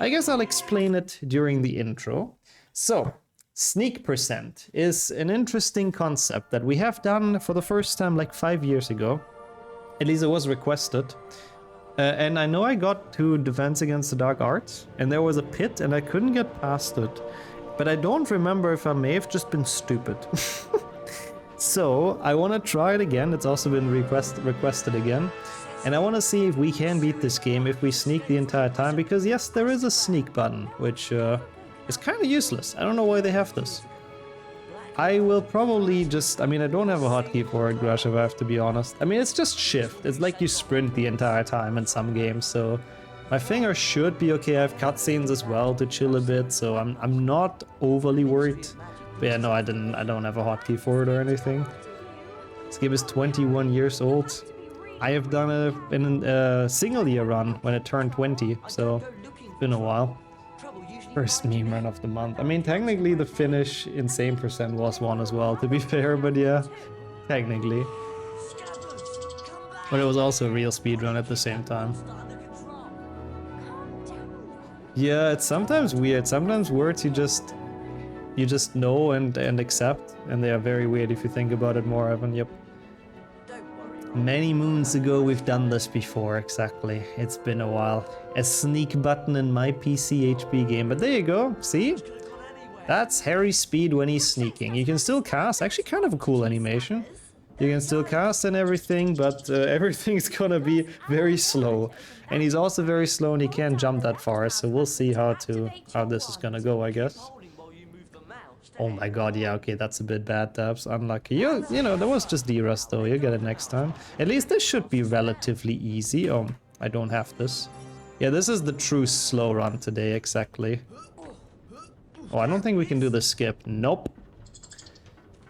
I guess I'll explain it during the intro. So, sneak percent is an interesting concept that we have done for the first time like 5 years ago. At least it was requested. And I know I got to Defense Against the Dark Arts, and there was a pit and I couldn't get past it. But I don't remember if I may have just been stupid. So I want to try it again. It's also been requested again. And I want to see if we can beat this game if we sneak the entire time. Because yes, there is a sneak button, which is kind of useless. I don't know why they have this. I will probably just... I mean, I don't have a hotkey for it, Grush, if I have to be honest. I mean, it's just shift. It's like you sprint the entire time in some games, so... My finger should be okay. I have cutscenes as well to chill a bit, so I'm not overly worried. But yeah, no, I don't have a hotkey for it or anything. This game is 21 years old. I have done a single year run when it turned 20, so it's been a while. First meme run of the month. I mean, technically the Finnish insane percent was one as well, to be fair, but yeah, technically. But it was also a real speedrun at the same time. Yeah, it's sometimes weird. Sometimes words you just know and accept, and they are very weird if you think about it more, Evan. Yep. Many moons ago we've done this before, exactly. It's been a while. A sneak button in my PC HP game, but there you go, see? That's Harry's speed when he's sneaking. You can still cast, actually kind of a cool animation. You can still cast and everything, but everything's gonna be very slow. And he's also very slow and he can't jump that far, so we'll see how this is gonna go, I guess. Oh my god, yeah, okay, that's a bit bad, Dabs. Unlucky. You know, that was just D-Rust though, you get it next time. At least this should be relatively easy. Oh, I don't have this. Yeah, this is the true slow run today, exactly. Oh, I don't think we can do the skip. Nope.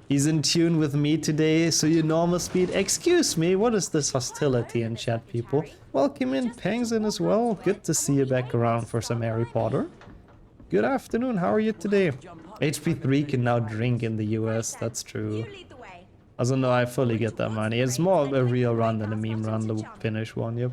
He's in tune with me today, so your normal speed. Excuse me, what is this hostility in chat, people? Welcome in, Pangs in as well. Good to see you back around for some Harry Potter. Good afternoon, how are you today? HP3 can now drink in the US, that's true. Also, no, I fully get that money. It's more of a real run than a meme run, the Finnish one, yep.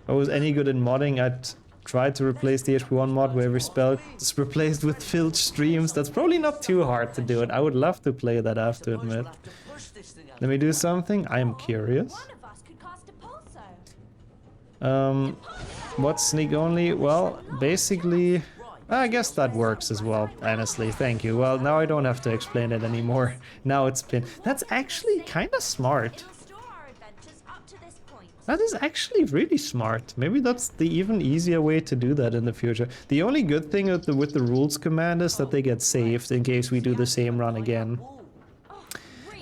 If I was any good in modding, I'd try to replace the HP1 mod where every spell is replaced with filled streams. That's probably not too hard to do it. I would love to play that, I have to admit. Let me do something, I am curious. What's sneak only? Well, basically... I guess that works as well, honestly, thank you. Well, now I don't have to explain it anymore. Now it's been... That's actually kind of smart. That is actually really smart. Maybe that's the even easier way to do that in the future. The only good thing with the rules command is that they get saved in case we do the same run again.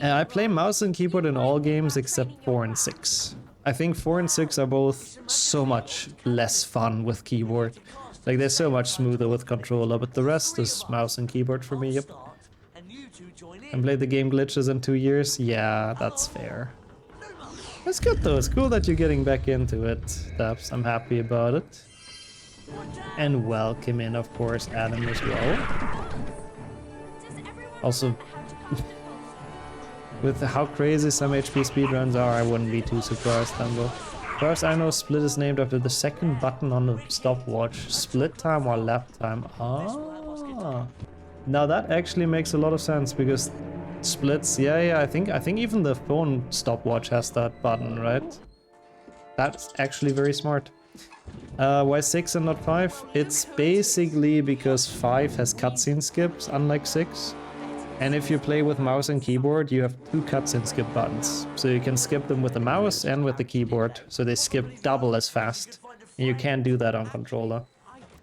I play mouse and keyboard in all games except 4 and 6. I think 4 and 6 are both so much less fun with keyboard. Like, they're so much smoother with controller, but the rest is mouse and keyboard for me, yep. And played the game glitches in 2 years? Yeah, that's fair. That's good though, it's cool that you're getting back into it, Dabs. I'm happy about it. And welcome in, of course, Adam as well. Also, with how crazy some HP speedruns are, I wouldn't be too surprised, Dumbo. First, I know split is named after the second button on the stopwatch. Split time or lap time. Ah. Now that actually makes a lot of sense because splits, yeah, I think even the phone stopwatch has that button, right? That's actually very smart. Why 6 and not 5? It's basically because 5 has cutscene skips, unlike 6. And if you play with mouse and keyboard, you have 2 cutscene skip buttons. So you can skip them with the mouse and with the keyboard, so they skip double as fast. And you can't do that on controller.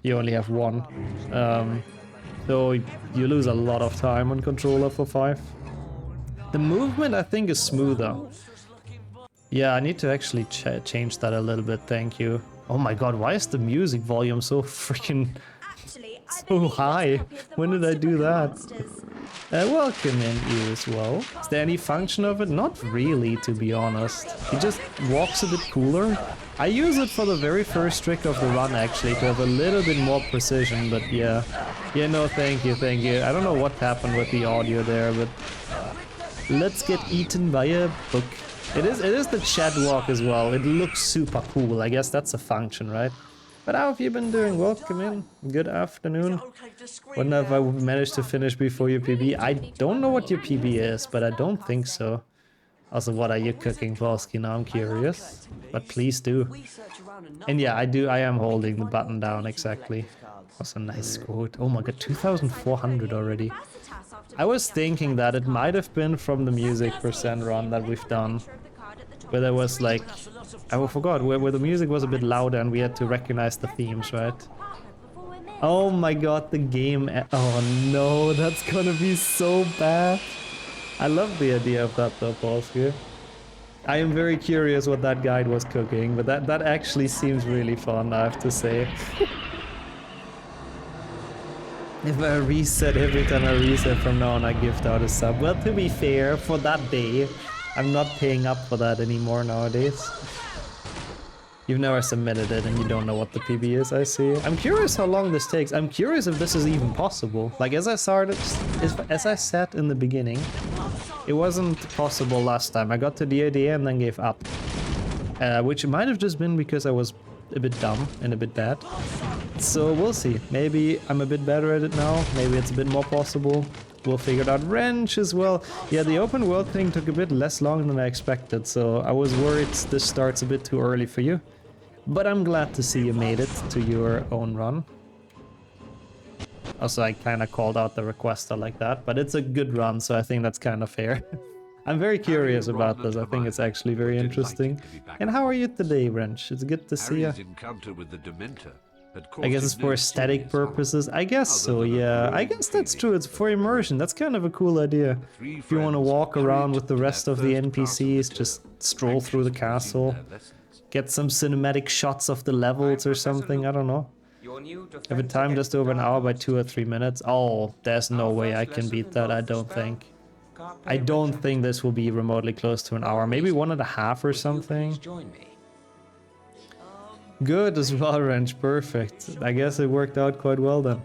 You only have 1. So you lose a lot of time on controller for 5. The movement, I think, is smoother. Yeah, I need to actually change that a little bit, thank you. Oh my god, why is the music volume so freaking... so high? When did I do that? Welcome in, you as well. Is there any function of it? Not really, to be honest. It just walks a bit cooler. I use it for the very first trick of the run, actually, to have a little bit more precision, but yeah. Yeah, no, thank you, thank you. I don't know what happened with the audio there, but... Let's get eaten by a book. It is the chat walk as well. It looks super cool. I guess that's a function, right? But how have you been doing? Welcome in. Good afternoon. Wonder if I managed to finish before your PB. I don't know what your PB is, but I don't think so. Also, what are you cooking, Volsky? Now I'm curious. But please do. And yeah, I am holding the button down exactly. Also, nice quote. Oh my god, 2,400 already. I was thinking that it might have been from the music percent run that we've done. Where there was like, I forgot, where the music was a bit louder and we had to recognize the themes, right? Oh my god, the game. Oh no, that's gonna be so bad. I love the idea of that though, Polsky. I am very curious what that guide was cooking, but that actually seems really fun, I have to say. If I reset every time I reset from now on, I gift out a sub. Well, to be fair, for that day, I'm not paying up for that anymore nowadays. You've never submitted it and you don't know what the PB is, I see. I'm curious how long this takes. I'm curious if this is even possible. Like, as I said in the beginning, it wasn't possible last time. I got to the idea and then gave up. Which might have just been because I was a bit dumb and a bit bad. So we'll see. Maybe I'm a bit better at it now. Maybe it's a bit more possible. We'll figure it out. Wrench as well. Yeah, the open world thing took a bit less long than I expected, so I was worried this starts a bit too early for you. But I'm glad to see you made it to your own run. Also, I kind of called out the requester like that, but it's a good run, so I think that's kind of fair. I'm very curious about this. I think it's actually very interesting. And how are you today, Wrench? It's good to see you. I guess it's for aesthetic purposes. I guess so, yeah. I guess that's true. It's for immersion. That's kind of a cool idea. If you want to walk around with the rest of the NPCs, just stroll through the castle, get some cinematic shots of the levels or something, I don't know. Have a time just over an hour by 2 or 3 minutes. Oh, there's no way I can beat that, I don't think. I don't think this will be remotely close to an hour. Maybe 1.5 or something. Good as well, Wrench. Perfect. I guess it worked out quite well then.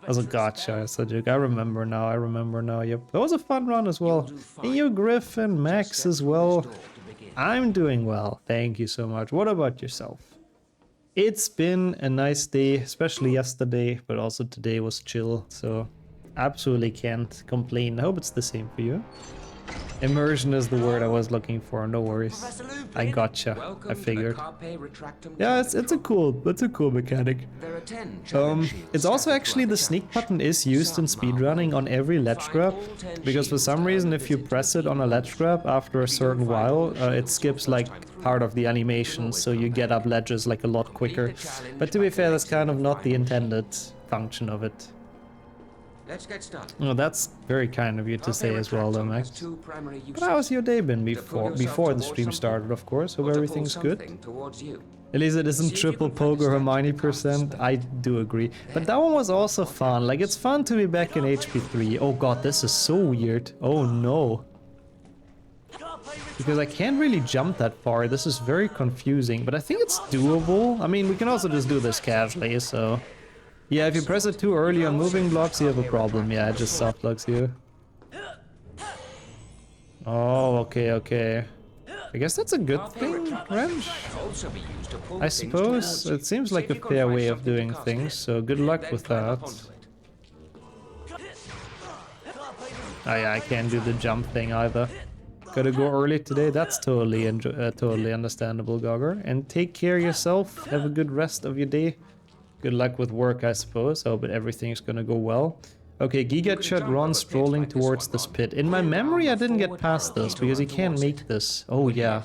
As a gotcha, it's a joke. I remember now, yep. That was a fun run as well. And you, Griffin, Max as well. I'm doing well, thank you so much. What about yourself? It's been a nice day, especially yesterday, but also today was chill, so absolutely can't complain. I hope it's the same for you. Immersion is the word I was looking for, no worries. I gotcha, I figured. Yeah, it's a cool mechanic. It's also actually the sneak button is used in speedrunning on every ledge grab, because for some reason if you press it on a ledge grab after a certain while, it skips like part of the animation, so you get up ledges like a lot quicker. But to be fair, that's kind of not the intended function of it. Let's get started. Well, that's very kind of you to say as well, though, Max. But how's your day been before the stream started, of course? Hope everything's good. At least it isn't triple poker Hermione %. I do agree. But that one was also fun. Like, it's fun to be back in HP3. Oh god, this is so weird. Oh no. Because I can't really jump that far. This is very confusing. But I think it's doable. I mean, we can also just do this casually, so... Yeah, if you press it too early on moving blocks, you have a problem. Yeah, it just soft locks you. Oh, okay. I guess that's a good thing, Wrench? I suppose. It seems like a fair way of doing things, so good luck with that. Oh yeah, I can't do the jump thing either. Gotta go early today, that's totally understandable, Gogger. And take care of yourself, have a good rest of your day. Good luck with work, I suppose. I hope everything's gonna go well. Okay, Giga Chud runs strolling towards this pit. In my memory, I didn't get past this, because you can't make this. Oh, yeah.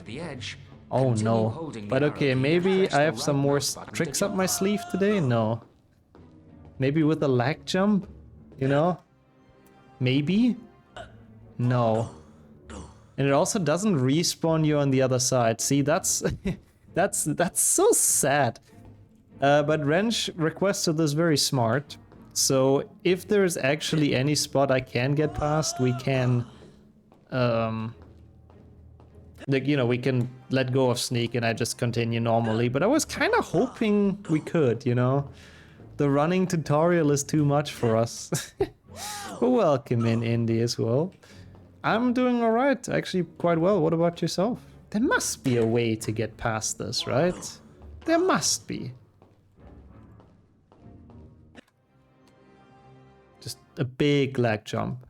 Oh, no. But okay, maybe I have some more tricks up my sleeve today? No. Maybe with a lag jump? You know? Maybe? No. And it also doesn't respawn you on the other side. See, that's... that's so sad. But Wrench requested this very smart, so if there's actually any spot I can get past, we can, like, you know, we can let go of sneak and I just continue normally, but I was kind of hoping we could, you know? The running tutorial is too much for us. Welcome in, Indy, as well. I'm doing alright, actually quite well. What about yourself? There must be a way to get past this, right? There must be. Just a big lag jump.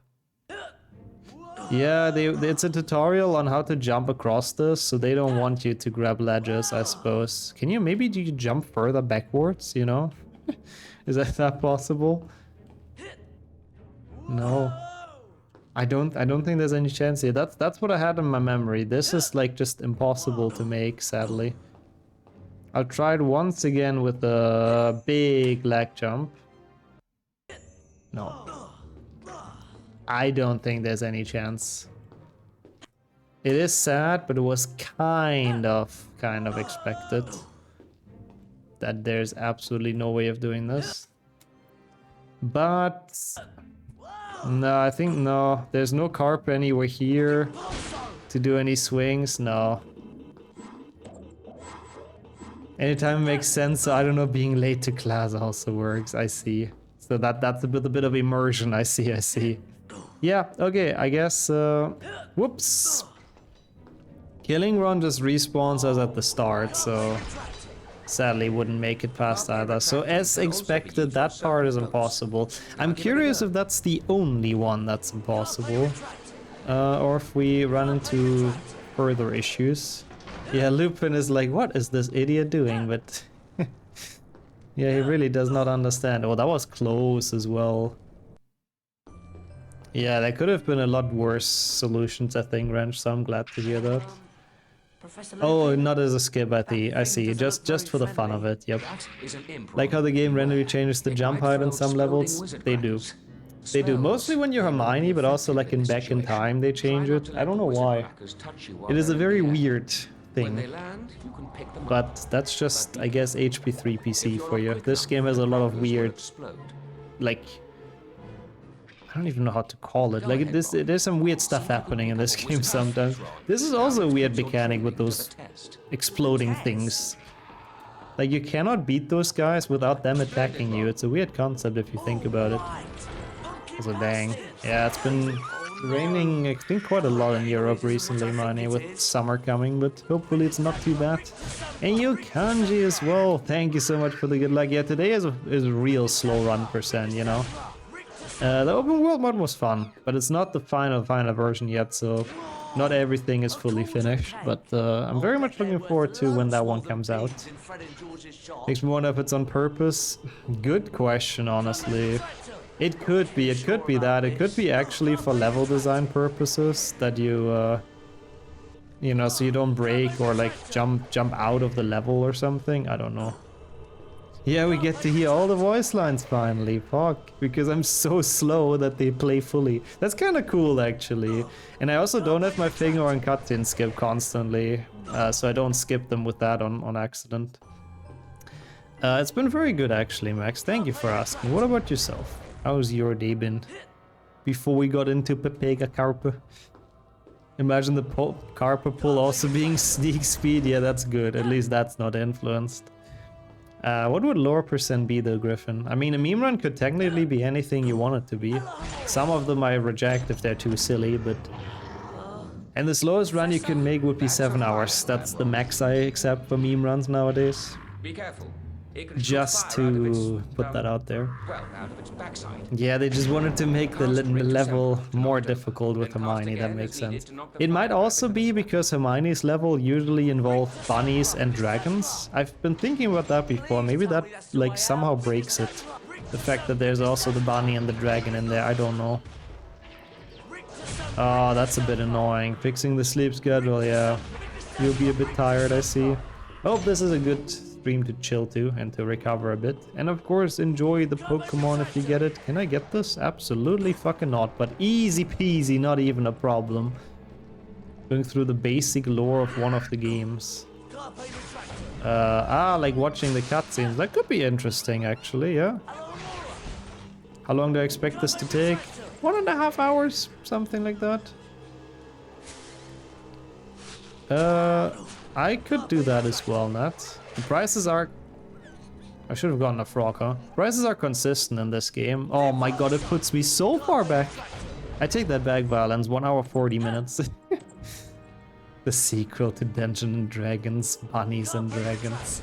Yeah, it's a tutorial on how to jump across this, so they don't want you to grab ledges, I suppose. Can you, maybe do you jump further backwards, you know? Is that possible? No. I don't think there's any chance here. That's what I had in my memory. This is like just impossible to make, sadly. I'll try it once again with a big lag jump. No. I don't think there's any chance. It is sad, but it was kind of expected that there's absolutely no way of doing this. But no, I think no. There's no carp anywhere here to do any swings. No. Anytime it makes sense, so I don't know, being late to class also works. I see. So that's a bit of immersion. I see. Yeah, okay, I guess, whoops. Killing Run just respawns us at the start, so sadly wouldn't make it past either. So as expected, that part is impossible. I'm curious if that's the only one that's impossible, or if we run into further issues. Yeah, Lupin is like, what is this idiot doing? But yeah, he really does not understand. Oh, that was close as well. Yeah, there could have been a lot worse solutions, I think, Wrench, so I'm glad to hear that. Oh, not as a skip, I see, just for the fun of it, yep. Like how the game randomly changes the jump height on some levels, they do. They do, mostly when you're Hermione, but also like in Back in Time they change it. I don't know why. It is a very weird thing. But that's just, I guess, HP3 PC for you. This game has a lot of weird, like, I don't even know how to call it. Like, there's some weird stuff happening in this game sometimes. This is also a weird mechanic with those exploding things. Like, you cannot beat those guys without them attacking you. It's a weird concept if you think about it. So dang. Yeah, it's been raining, I think, quite a lot in Europe recently, Mani, with summer coming, but hopefully it's not too bad. And you Kanji as well. Thank you so much for the good luck. Yeah, today is a real slow run %, you know. The open world mod was fun, but it's not the final version yet, so not everything is fully finished, but I'm very much looking forward to when that one comes out. Makes me wonder if it's on purpose. Good question, honestly. It could be that. It could be actually for level design purposes, that you, you know, so you don't break or like jump out of the level or something. I don't know. Yeah, we get to hear all the voice lines finally, fuck, because I'm so slow that they play fully. That's kind of cool, actually. And I also don't have my finger on cutscene skip constantly, so I don't skip them with that on accident. It's been very good, actually, Max. Thank you for asking. What about yourself? How's your day been? Before we got into Pepega Carpe. Imagine the Carpe pull also being sneak speed. Yeah, that's good. At least that's not influenced. What would lore % be though, Griffin? I mean, a meme run could technically be anything you want it to be. Some of them I reject if they're too silly, but... And the slowest run you can make would be 7 hours. That's the max I accept for meme runs nowadays. Be careful. Just to put that out there. Yeah, they just wanted to make the level more difficult with Hermione, that makes sense. It might also be because Hermione's level usually involve bunnies and dragons. I've been thinking about that before, maybe that like somehow breaks it. The fact that there's also the bunny and the dragon in there, I don't know. Oh, that's a bit annoying. Fixing the sleep schedule, yeah. You'll be a bit tired, I see. Hope this is a good stream to chill to and to recover a bit. And of course, enjoy the Pokemon if you get it. Can I get this? Absolutely fucking not, but easy peasy, not even a problem. Going through the basic lore of one of the games. Like watching the cutscenes. That could be interesting, actually, yeah. How long do I expect this to take? 1.5 hours, something like that. I could do that as well, Nat. The prices are... I should have gotten a frog, huh? Prices are consistent in this game. Oh my god, it puts me so far back. I take that back, Violence. 1 hour 40 minutes. The sequel to Dungeons and Dragons, Bunnies and Dragons.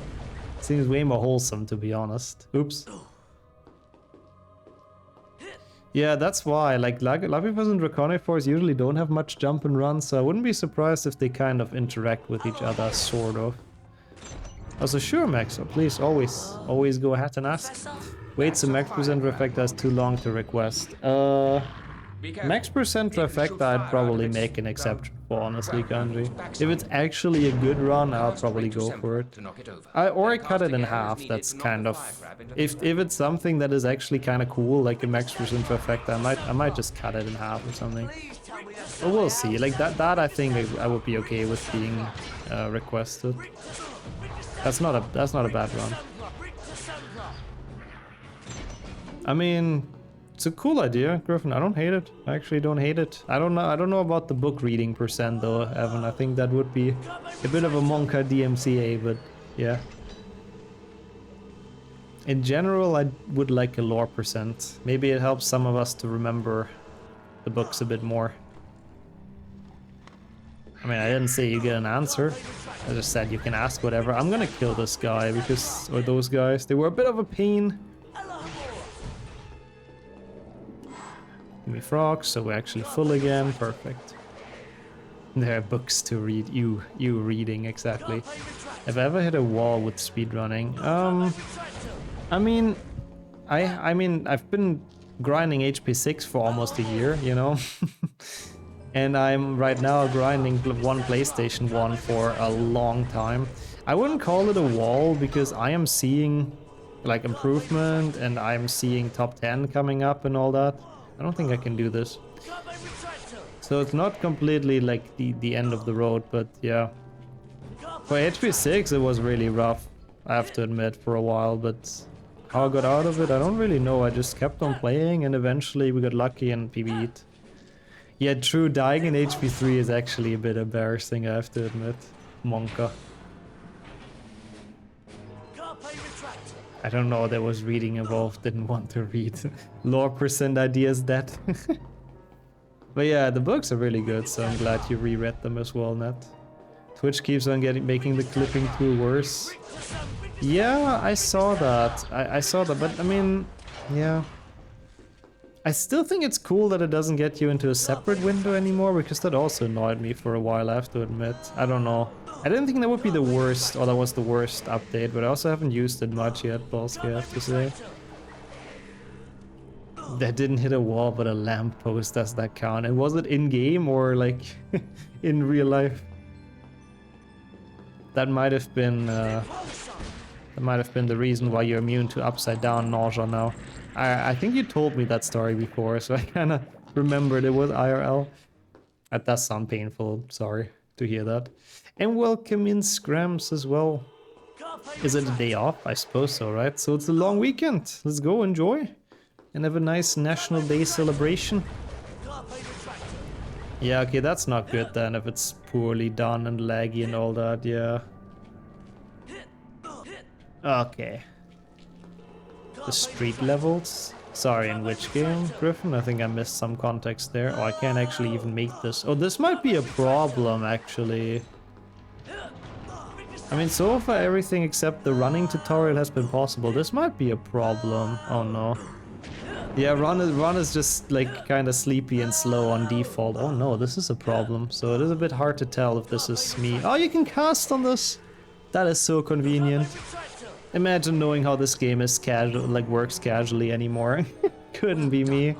Seems way more wholesome, to be honest. Oops. Yeah, that's why, like, Lapipus and Draconifors usually don't have much jump and run, so I wouldn't be surprised if they kind of interact with each other, sort of. Also, sure, Max, so please, always go ahead and ask. Wait, so Max percent Refactor is too long to request. Max percent Refactor I'd probably make an exception for, honestly, Kanji. If it's actually a good run, I'll probably go for it. Or I cut it in half, that's kind of... If it's something that is actually kind of cool, like a Max percent Refactor, I might just cut it in half or something. But we'll see, like that I think I would be okay with being requested. That's not a bad run. I mean, it's a cool idea, Griffin. I don't hate it. I actually don't hate it. I don't know about the book reading percent though, Evan. I think that would be a bit of a Monka DMCA, but yeah. In general, I would like a lore percent. Maybe it helps some of us to remember the books a bit more. I mean, I didn't say you get an answer. I just said you can ask whatever. I'm gonna kill this guy because, or those guys, they were a bit of a pain. Give me frogs, so we're actually full again. Perfect. There are books to read. You reading, exactly. Have I ever hit a wall with speedrunning? I mean, I've been grinding HP 6 for almost a year, you know? And I'm right now grinding one PlayStation 1 for a long time. I wouldn't call it a wall because I am seeing like improvement and I'm seeing top 10 coming up and all that. I don't think I can do this. So it's not completely like the end of the road, but yeah. For HP 6 it was really rough, I have to admit, for a while, but how I got out of it, I don't really know. I just kept on playing and eventually we got lucky and PB'd. Yeah, true, dying in HP 3 is actually a bit embarrassing, I have to admit. Monka. I don't know, there was reading involved, didn't want to read. Lore percent ideas that. But yeah, the books are really good, so I'm glad you reread them as well, Nat. Twitch keeps on making the clipping tool worse. Yeah, I saw that. I saw that, but I mean, yeah. I still think it's cool that it doesn't get you into a separate window anymore, because that also annoyed me for a while, I have to admit. I don't know. I didn't think that would be the worst, or that was the worst update, but I also haven't used it much yet, Balsky, I have to say. That didn't hit a wall, but a lamppost, does that count? And was it in-game or like in real life? That might have been the reason why you're immune to upside down nausea now. I think you told me that story before, so I kind of remembered it was IRL. That does sound painful, sorry to hear that. And welcome in Scrams as well. Is it a day off? I suppose so, right? So it's a long weekend. Let's go, enjoy. And have a nice National Day celebration. Yeah, okay, that's not good then, if it's poorly done and laggy and all that, yeah. Okay. The street levels? Sorry, in which game, Griffin? I think I missed some context there. Oh, I can't actually even make this. Oh, this might be a problem, actually. I mean, so far everything except the running tutorial has been possible. This might be a problem. Oh no. Yeah, run is just like kind of sleepy and slow on default. Oh no, this is a problem. So it is a bit hard to tell if this is me. Oh, you can cast on this. That is so convenient. Imagine knowing how this game is casual, like works casually anymore. Couldn't be me.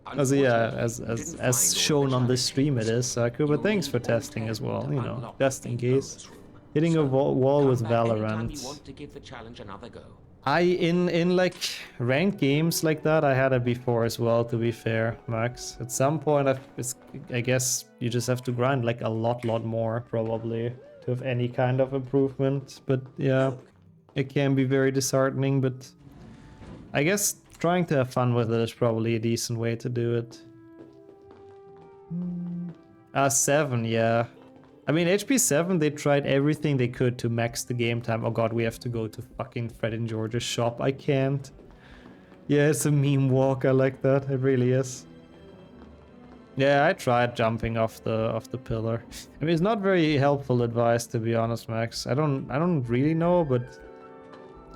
Also, yeah, as shown on this stream it is, Saku, but thanks for testing as well, you know, just in case. Hitting a wall with Valorant. In like ranked games like that, I had it before as well, to be fair, Max. At some point, I guess you just have to grind like a lot more, probably, to have any kind of improvement. But yeah, it can be very disheartening, but I guess trying to have fun with it is probably a decent way to do it. 7, yeah. I mean, HP 7, they tried everything they could to max the game time. Oh god, we have to go to fucking Fred and George's shop. I can't. Yeah, it's a meme walk. I like that. It really is. Yeah, I tried jumping off the pillar. I mean, it's not very helpful advice, to be honest, Max. I don't really know, but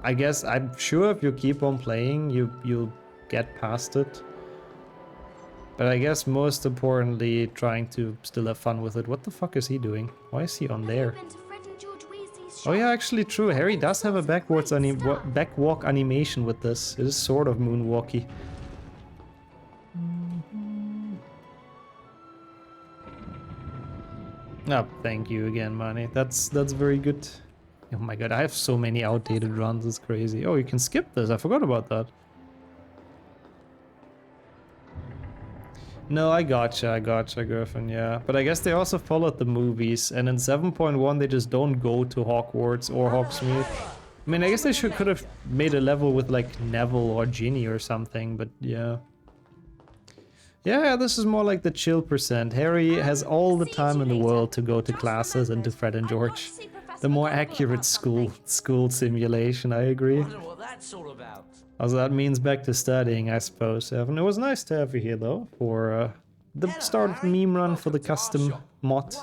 I guess I'm sure if you keep on playing, you'll get past it. But I guess most importantly, trying to still have fun with it. What the fuck is he doing? Why is he on there? Oh yeah, actually true. Harry does have a backwalk animation with this. It is sort of moonwalky. Oh, thank you again, Manny. That's very good. Oh my god, I have so many outdated runs, it's crazy. Oh, you can skip this, I forgot about that. No, I gotcha, Griffin, yeah. But I guess they also followed the movies, and in 7.1 they just don't go to Hogwarts or Hogsmeade. I mean, I guess they could have made a level with like Neville or Ginny or something, but yeah. Yeah, this is more like the chill percent. Harry has all the time in the world to go to classes and to Fred and George. The more accurate school simulation, I agree. Also, that means back to studying, I suppose, Evan. It was nice to have you here, though, for the start of the meme run for the custom mod.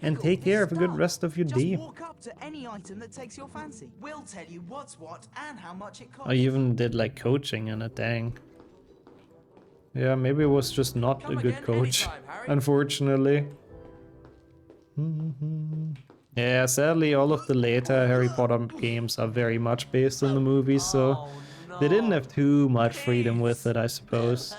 And take care, have a good rest of your day. Walk up to any item that takes your fancy. We'll tell you what's what and how much it costs. I even did like coaching in it, dang. Yeah, maybe it was just not a good coach, unfortunately. Yeah, sadly all of the later Harry Potter games are very much based on the movies, so they didn't have too much freedom with it, I suppose.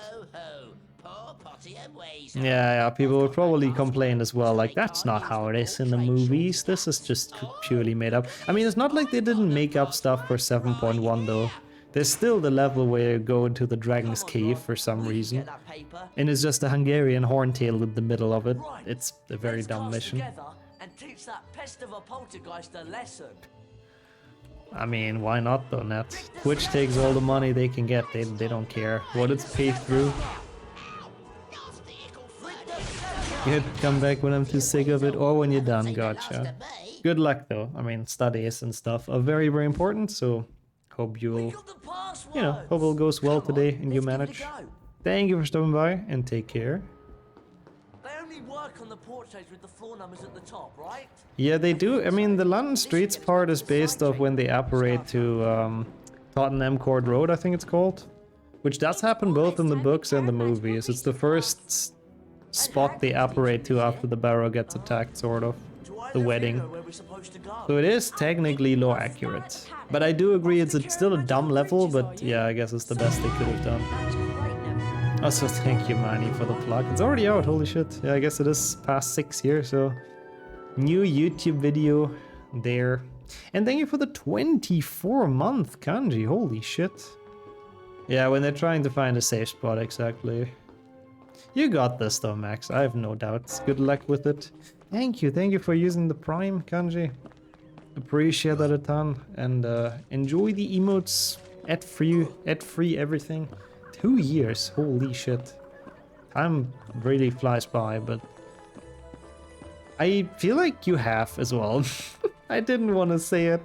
Yeah, people would probably complain as well, like, that's not how it is in the movies, this is just purely made up. I mean, it's not like they didn't make up stuff for 7.1 though. There's still the level where you go into the dragon's cave for some reason. And it's just a Hungarian horntail in the middle of it. It's a very dumb mission. I mean, why not though, Nat? Twitch takes all the money they can get, they don't care what it's paid through. Good, come back when I'm too sick of it or when you're done, gotcha. Good luck though, I mean, studies and stuff are very, very important, so hope you'll, hope it goes well today and you manage. Thank you for stopping by and take care. They only work on the portraits with the floor numbers at the top, right? Yeah, they do. I mean, the London Streets part is based off when they apparate to Tottenham Court Road, I think it's called. Which does happen both in the books and the movies. It's the first spot they apparate to after the barrow gets attacked, sort of. The wedding. So it is technically lore accurate. But I do agree it's still a dumb level, but yeah, I guess it's the best they could have done. Also, thank you, Manny, for the plug. It's already out, holy shit. Yeah, I guess it is past 6 here, so... New YouTube video there. And thank you for the 24-month kanji, holy shit. Yeah, when they're trying to find a safe spot, exactly. You got this though, Max, I have no doubts. Good luck with it. Thank you for using the Prime, kanji. Appreciate that a ton. And enjoy the emotes, ad free everything. 2 years, holy shit. Time really flies by, but... I feel like you have as well. I didn't want to say it.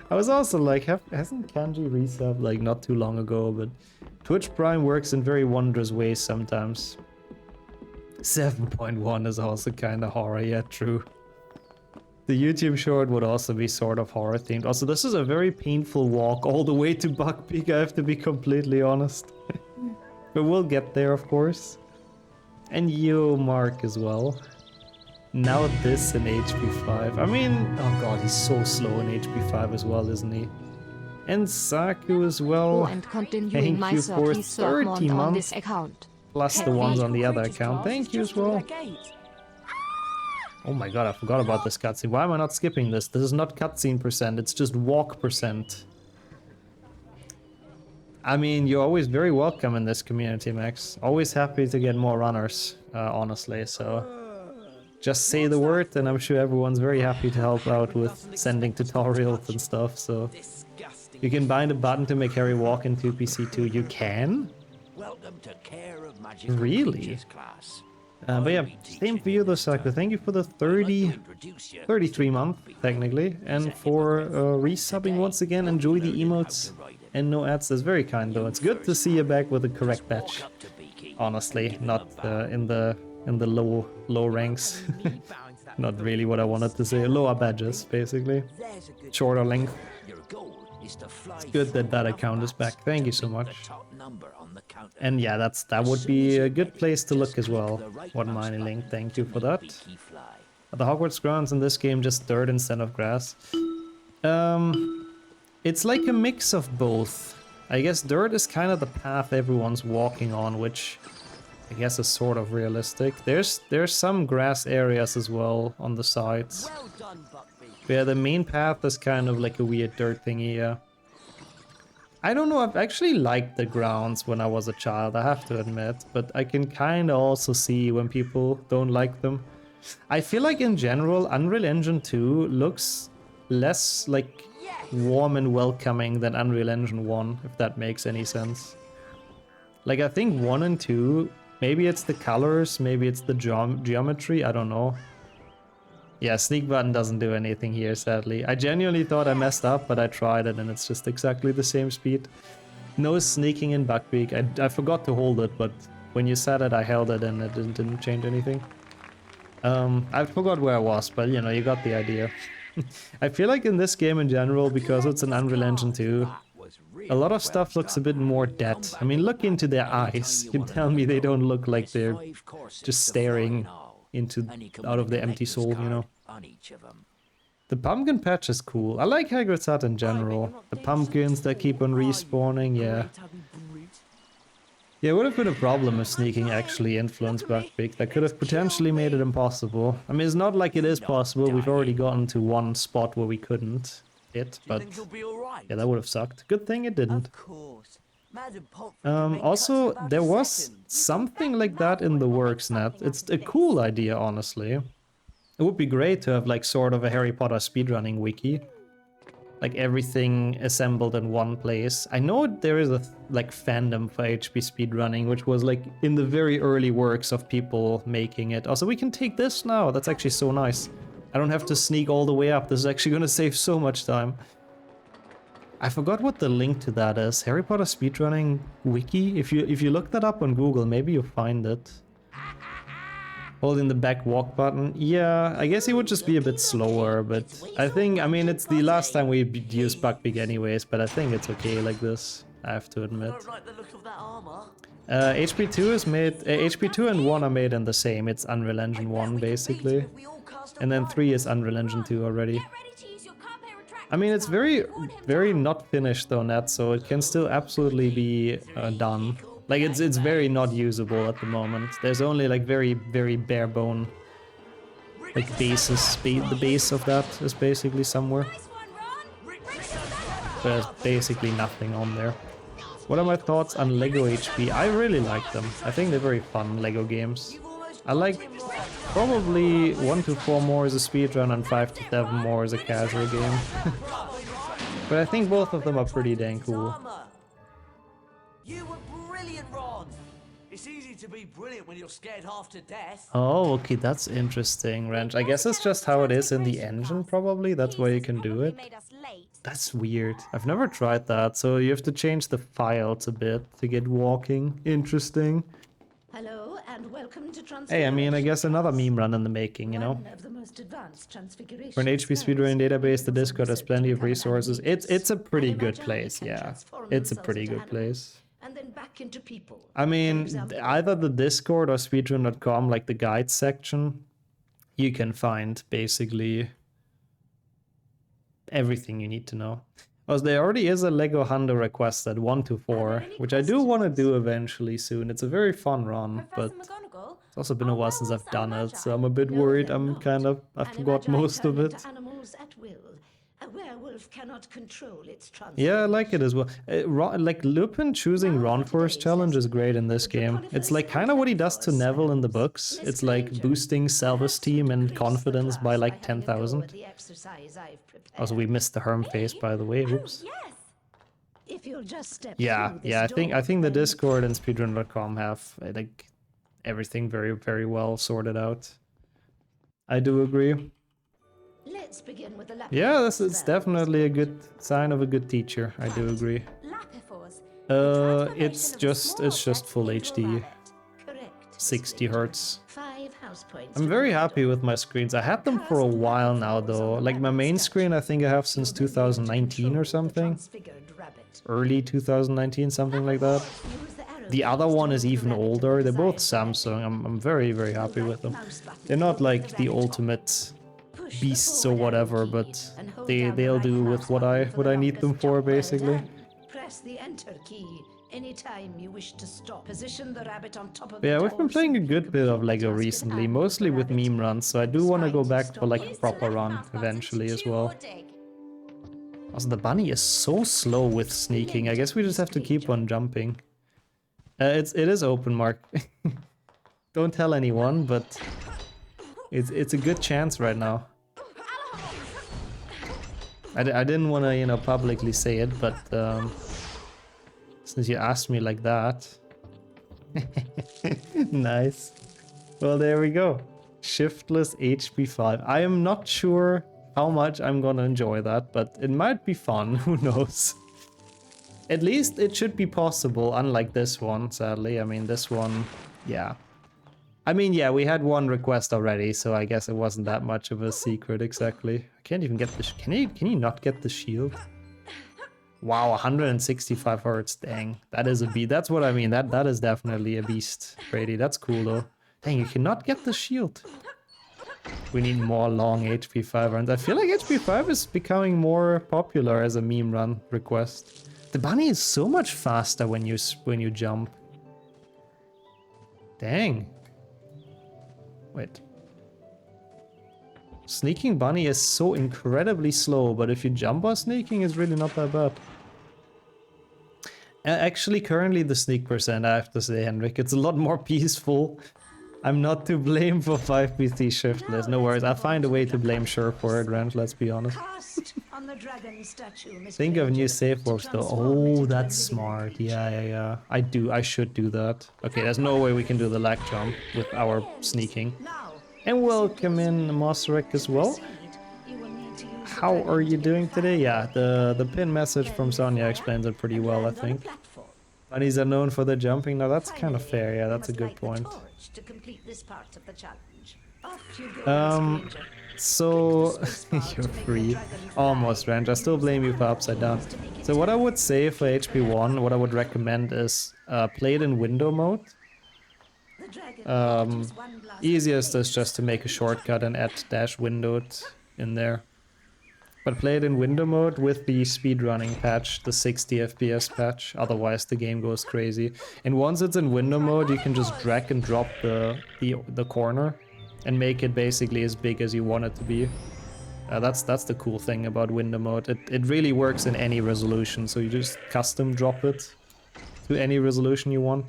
I was also like, hasn't kanji resubbed like not too long ago, but Twitch Prime works in very wondrous ways sometimes. 7.1 is also kind of horror, yeah, true. The YouTube short would also be sort of horror themed. Also, this is a very painful walk all the way to Buckbeak, I have to be completely honest. But we'll get there, of course. And you, Mark, as well. Now this in HP 5. I mean, oh god, he's so slow in HP 5 as well, isn't he? And Saku as well. And continuing thank you for 30 months. Plus the ones on the other account. Thank you as well. Oh my god, I forgot about this cutscene. Why am I not skipping this? This is not cutscene percent, it's just walk percent. I mean, you're always very welcome in this community, Max. Always happy to get more runners, honestly, so... Just say the word and I'm sure everyone's very happy to help out with sending tutorials and stuff, so... You can bind a button to make Harry walk into PC2. You can? Really? But yeah, same for you though, Saku. Thank you for the 33 month, technically. And for resubbing once again. Enjoy the emotes and no ads. That's very kind though. It's good to see you back with the correct batch. honestly, not in the low ranks. Not really what I wanted to say. Lower badges, basically. Shorter length. It's good that that account is back. Thank you so much. And yeah, that would be a good place to look as well. What mining link? Thank you for that. Are the Hogwarts grounds in this game just dirt instead of grass? It's like a mix of both. I guess dirt is kind of the path everyone's walking on, which I guess is sort of realistic. There's some grass areas as well on the sides. Well done, Buckbeak. Yeah, the main path is kind of like a weird dirt thingy, yeah. I don't know, I've actually liked the grounds when I was a child, I have to admit, but I can kind of also see when people don't like them. I feel like in general, Unreal Engine 2 looks less like warm and welcoming than Unreal Engine 1, if that makes any sense. Like I think 1 and 2, maybe it's the colors, maybe it's the geometry, I don't know. Yeah, sneak button doesn't do anything here, sadly. I genuinely thought I messed up, but I tried it and it's just exactly the same speed. No sneaking in Buckbeak. I forgot to hold it, but when you said it, I held it and it didn't change anything. I forgot where I was, but you know, you got the idea. I feel like in this game in general, because it's an Unreal Engine 2, a lot of stuff looks a bit more dead. I mean, look into their eyes. You can tell me they don't look like they're just staring out of the empty soul, you know. The pumpkin patch is cool. I like Hagrid's hut in general. The pumpkins that keep on respawning, yeah. Yeah, it would have been a problem if sneaking actually influenced Buckbeak. That could have potentially made it impossible. I mean, it's not like it is possible. We've already gotten to one spot where we couldn't hit, but yeah, that would have sucked. Good thing it didn't. Also, there was something like that in the works, Nat. It's a cool idea, honestly. It would be great to have like sort of a Harry Potter speedrunning wiki. Like everything assembled in one place. I know there is a like fandom for HP speedrunning, which was like in the very early works of people making it. Also, we can take this now. That's actually so nice. I don't have to sneak all the way up. This is actually gonna save so much time. I forgot what the link to that is. Harry Potter speedrunning wiki? If you look that up on Google, maybe you'll find it. Holding the back walk button. Yeah, I guess he would just be a bit slower, but I mean, it's the last time we used Buckbeak anyways, but I think it's okay like this, I have to admit. HP2 is made, HP2 and 1 are made in the same. It's Unreal Engine 1 basically. And then 3 is Unreal Engine 2 already. I mean, it's very not finished though, Nat, so it can still absolutely be done. Like, it's very not usable at the moment. There's only like very bare bone, like bases. The base of that is basically somewhere. There's basically nothing on there. What are my thoughts on Lego HP? I really like them. I think they're very fun Lego games. I like probably 1 to 4 more as a speedrun and 5 to 7 more as a casual game. But I think both of them are pretty dang cool. You were brilliant, Ron. It's easy to be brilliant when you're scared half to death. Oh, okay, that's interesting, Wrench. I guess it's just how it is in the engine, probably. That's why you can do it. That's weird. I've never tried that, so you have to change the files a bit to get walking. Interesting. Hello and welcome to Hey, I mean, I guess another meme run in the making, you know? For an HP speedrunning database, the Discord has plenty of resources. It's a pretty good place, yeah. It's a pretty good place. And then back into people. I mean, either the Discord or speedrun.com, like the guides section, you can find basically everything you need to know. Oh, there already is a Lego Hundo request at 1 to 4, which I do want to do eventually soon. It's a very fun run, but it's also been a while since I've done it, so I'm a bit worried. I forgot most of it. A werewolf cannot control its Yeah, I like it as well. Like Lupin choosing Ron for his challenge is great in this game. It's like kind of what he does to Neville in the books. It's like boosting self-esteem and confidence by like 10,000. Also, we missed the Herm face, by the way. Oops. Yeah, I think the Discord and speedrun.com have like everything very well sorted out. I do agree. Let's begin with the yeah, it's definitely a good sign of a good teacher. I do agree. It's just full HD. 60 hertz. 5 house points. I'm very happy with my screens. I had them for a while now though. Like my main screen I think I have since 2019 or something. Early 2019, something like that. The other one is even older. They're both Samsung. I'm very, very happy with them. They're not like the ultimate beasts or whatever, but they'll do with what I need them for basically. Press the enter key anytime you wish to stop. Position the rabbit on top of Yeah, the we've been playing a good bit of Lego recently, mostly with meme runs, so I do want to go back for like a proper run eventually as well. Also, the bunny is so slow with sneaking. I guess we just have to keep on jumping. It is open, Mark. Don't tell anyone, but it's a good chance right now. I didn't want to, you know, publicly say it, but since you asked me like that. Nice. Well, there we go. Shiftless HP5. I am not sure how much I'm gonna enjoy that, but it might be fun. Who knows? At least it should be possible, unlike this one, sadly. I mean, this one, yeah. I mean, yeah, we had one request already, so I guess it wasn't that much of a secret exactly. I can't even get the... Can you not get the shield? Wow, 165 hertz, dang. That is a beast. That's what I mean. That is definitely a beast, Brady. That's cool, though. Dang, you cannot get the shield. We need more long HP5 runs. I feel like HP5 is becoming more popular as a meme run request. The bunny is so much faster when you jump. Dang. Wait. Sneaking bunny is so incredibly slow, but if you jump while sneaking, it's really not that bad. Actually, currently the sneak percent, I have to say, Henrik, it's a lot more peaceful. I'm not to blame for 5PC shiftless. No worries, I'll find a way to blame Sure for it, Rand, let's be honest. Think of new safe warps though. Oh, that's smart. Yeah. I should do that. Okay, there's no way we can do the lag jump with our sneaking. And welcome in Mosrek as well. How are you doing today? Yeah, the pin message from Sonia explains it pretty well, I think. Bunnies are known for their jumping. Now that's kind of fair. Yeah, that's a good point. So you're free. Almost, Range. I still blame you for upside down. So what I would say for HP1, what I would recommend is play it in window mode. Easiest is just to make a shortcut and add dash windowed in there. But play it in window mode with the speedrunning patch, the 60 FPS patch, otherwise the game goes crazy. And once it's in window mode, you can just drag and drop the corner and make it basically as big as you want it to be. That's the cool thing about window mode. It really works in any resolution, so you just custom drop it to any resolution you want.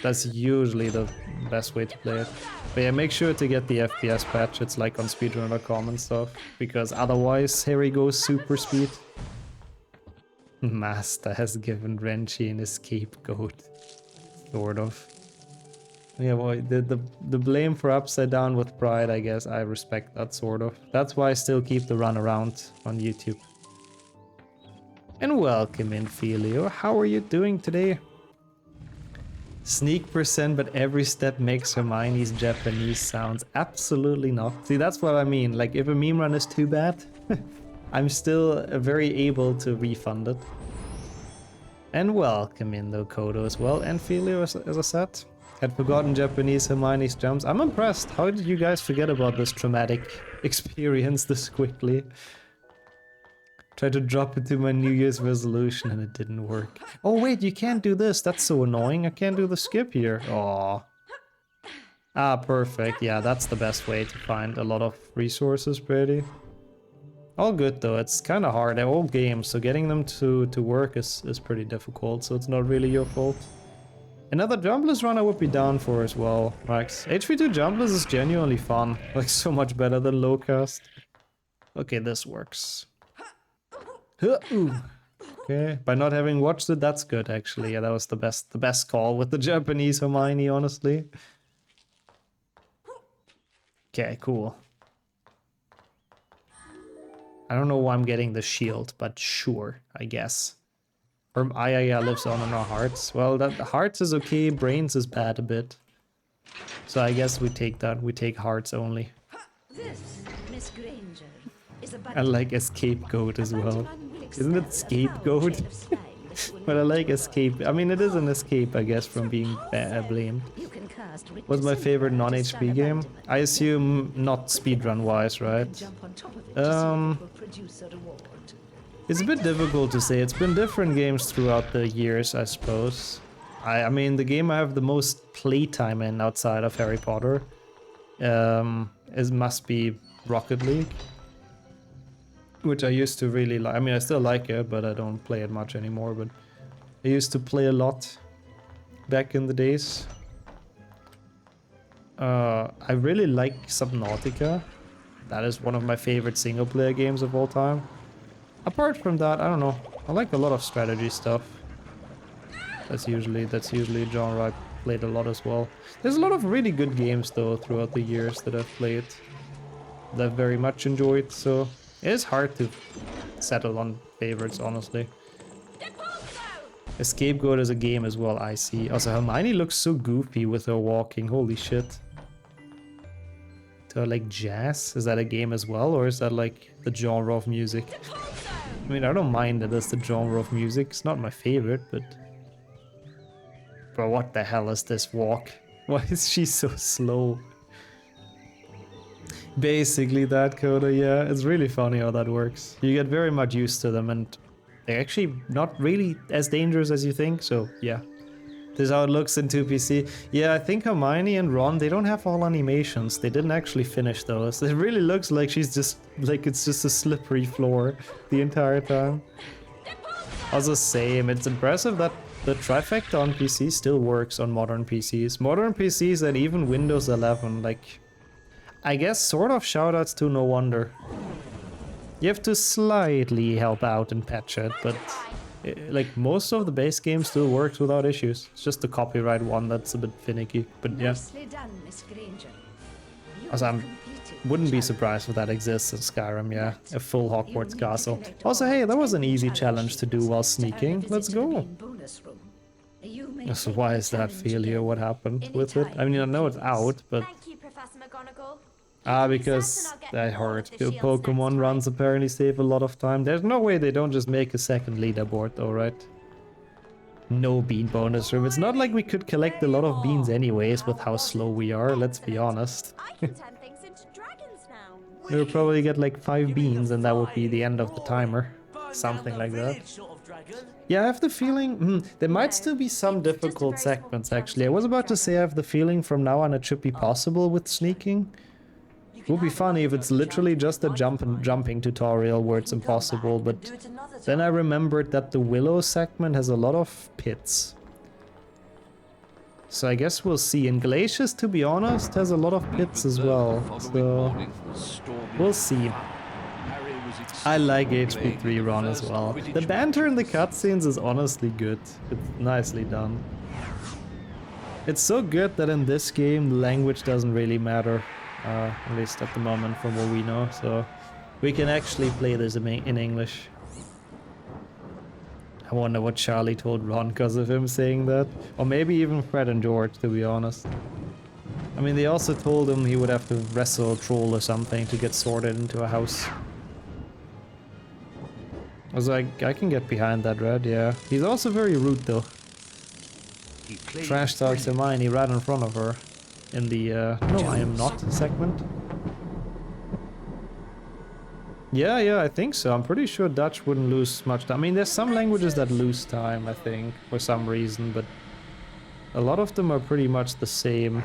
That's usually the best way to play it. But yeah, make sure to get the FPS patch, it's like on speedrun.com and stuff, because otherwise here he goes super speed. Master has given Renchi an scapegoat. Sort of. Yeah, well, the blame for upside down with pride, I guess, I respect that sort of. That's why I still keep the run around on YouTube. And welcome in, Filio. How are you doing today? Sneak percent, but every step makes Hermione's Japanese sounds. Absolutely not. See, that's what I mean. Like, if a meme run is too bad, I'm still very able to refund it. And welcome in, though, Kodo as well. And Filio, as I said. Had forgotten Japanese Hermione's jumps. I'm impressed. How did you guys forget about this traumatic experience this quickly? Tried to drop it to my New Year's resolution and it didn't work. Oh wait, you can't do this. That's so annoying. I can't do the skip here. Aww. Ah, perfect. Yeah, that's the best way to find a lot of resources, pretty. All good though. It's kind of hard. They're all games, so getting them to work is pretty difficult. So it's not really your fault. Another jumpless run I would be down for as well, Max. HV2 jumpless is genuinely fun. Like so much better than low cast. Okay, this works. Okay, by not having watched it, that's good actually. Yeah, that was the best call with the Japanese Hermione, honestly. Okay, cool. I don't know why I'm getting the shield, but sure, I guess. Ayaya lives on in our hearts. Well, that hearts is okay, brains is bad a bit. So I guess we take that. We take hearts only. This, Miss Granger, is a I like a scapegoat as well. Isn't it scapegoat? But I like escape. I mean, it is an escape, I guess, from being blamed. What's my favorite non-HP game? I assume not speedrun-wise, right? It's a bit difficult to say. It's been different games throughout the years, I suppose. I mean, the game I have the most playtime in outside of Harry Potter must be Rocket League. Which I used to really like. I mean, I still like it, but I don't play it much anymore. But I used to play a lot back in the days. I really like Subnautica. That is one of my favorite single-player games of all time. Apart from that, I don't know. I like a lot of strategy stuff. That's usually a genre I played a lot as well. There's a lot of really good games though throughout the years that I've played that I've very much enjoyed. So it is hard to settle on favorites, honestly. A scapegoat is a game as well, I see. Also, Hermione looks so goofy with her walking. Holy shit. Do I like jazz? Is that a game as well? Or is that like the genre of music? I mean, I don't mind that that's the genre of music. It's not my favorite, but... Bro, what the hell is this walk? Why is she so slow? Basically that, Coda, yeah. It's really funny how that works. You get very much used to them and they're actually not really as dangerous as you think, so yeah. This is how it looks in 2PC. Yeah, I think Hermione and Ron, they don't have all animations. They didn't actually finish those. It really looks like she's just, like it's just a slippery floor the entire time. Also same, it's impressive that the trifecta on PC still works on modern PCs. Modern PCs and even Windows 11, like... I guess sort of shoutouts to No Wonder. You have to slightly help out and patch it, but like most of the base game still works without issues. It's just the copyright one that's a bit finicky, but yeah. Also, I wouldn't be surprised if that exists in Skyrim, yeah. A full Hogwarts castle. Also, hey, that was an easy challenge to do while sneaking. Let's go. So why is that failure? What happened with it? I mean, I know it's out, but... because I heard the Pokemon runs apparently save a lot of time. There's no way they don't just make a second leaderboard though, right? No bean bonus room. It's not like we could collect a lot of beans anyways with how slow we are, let's be honest. We'll probably get like 5 beans and that would be the end of the timer. Something like that. Yeah, I have the feeling... there might still be some difficult segments actually. I was about to say I have the feeling from now on it should be possible with sneaking. It would be funny if it's literally just a jumping tutorial where it's impossible, but then I remembered that the Willow segment has a lot of pits. So I guess we'll see. And Glacius, to be honest, has a lot of pits as well, so we'll see. I like HP 3 Ron as well. The banter in the cutscenes is honestly good. It's nicely done. It's so good that in this game the language doesn't really matter. At least at the moment from what we know, so we can actually play this in English. I wonder what Charlie told Ron because of him saying that. Or maybe even Fred and George, to be honest. I mean, they also told him he would have to wrestle a troll or something to get sorted into a house. I was like, I can get behind that, Red, yeah. He's also very rude though. Trash talks Hermione right in front of her. In the no I am not segment. Yeah, I think so. I'm pretty sure Dutch wouldn't lose much time. I mean, there's some languages that lose time, I think, for some reason, but a lot of them are pretty much the same.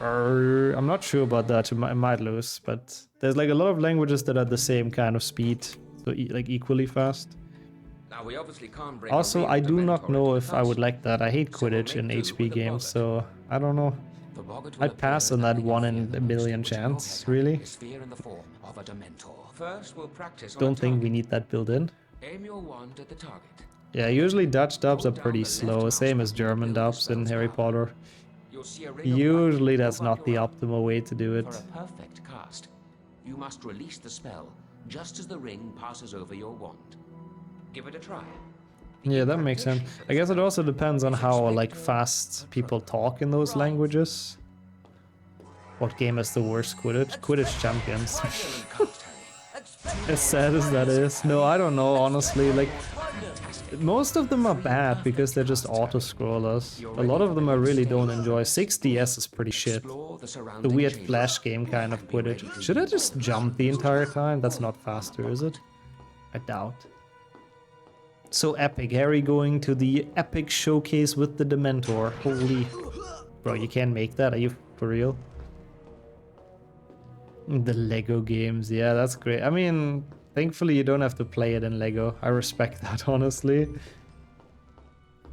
I'm not sure about that. It might lose, but there's like a lot of languages that are the same kind of speed, so like equally fast. Now, we obviously can't bring Also, I do not know if I would like that. I hate Quidditch in HP games, so I don't know. I'd pass on that 1 in a million chance, really. Don't think we need that built in. Yeah, usually Dutch dubs are pretty slow, same as German dubs in Harry Potter. Usually that's not the optimal way to do it. For a perfect cast, you must release the spell just as the ring passes over your wand. Give it a try. Yeah, that makes sense. I guess it also depends on how like fast people talk in those languages. What game is the worst Quidditch? Quidditch Champions. As sad as that is. No, I don't know, honestly. Like, most of them are bad because they're just auto-scrollers. A lot of them I really don't enjoy. 6DS is pretty shit. The weird flash game kind of Quidditch. Should I just jump the entire time? That's not faster, is it? I doubt. So epic. Harry going to the epic showcase with the Dementor. Holy... Bro, you can't make that? Are you for real? The Lego games. Yeah, that's great. I mean, thankfully you don't have to play it in Lego. I respect that, honestly.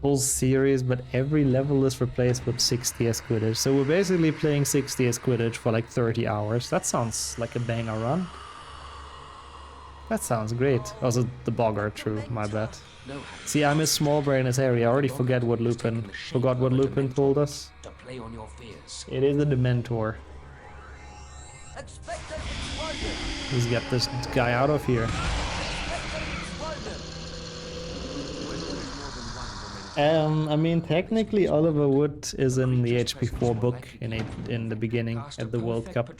Full series, but every level is replaced with 6DS Quidditch. So we're basically playing 6DS Quidditch for like 30 hours. That sounds like a banger run. That sounds great. Also, the Boggart, true, my bad. See, I'm as small brain as Harry. I already forgot what Lupin told us. It is a Dementor. Let's get this guy out of here. I mean, technically Oliver Wood is in the HP4 book in the beginning at the World Cup.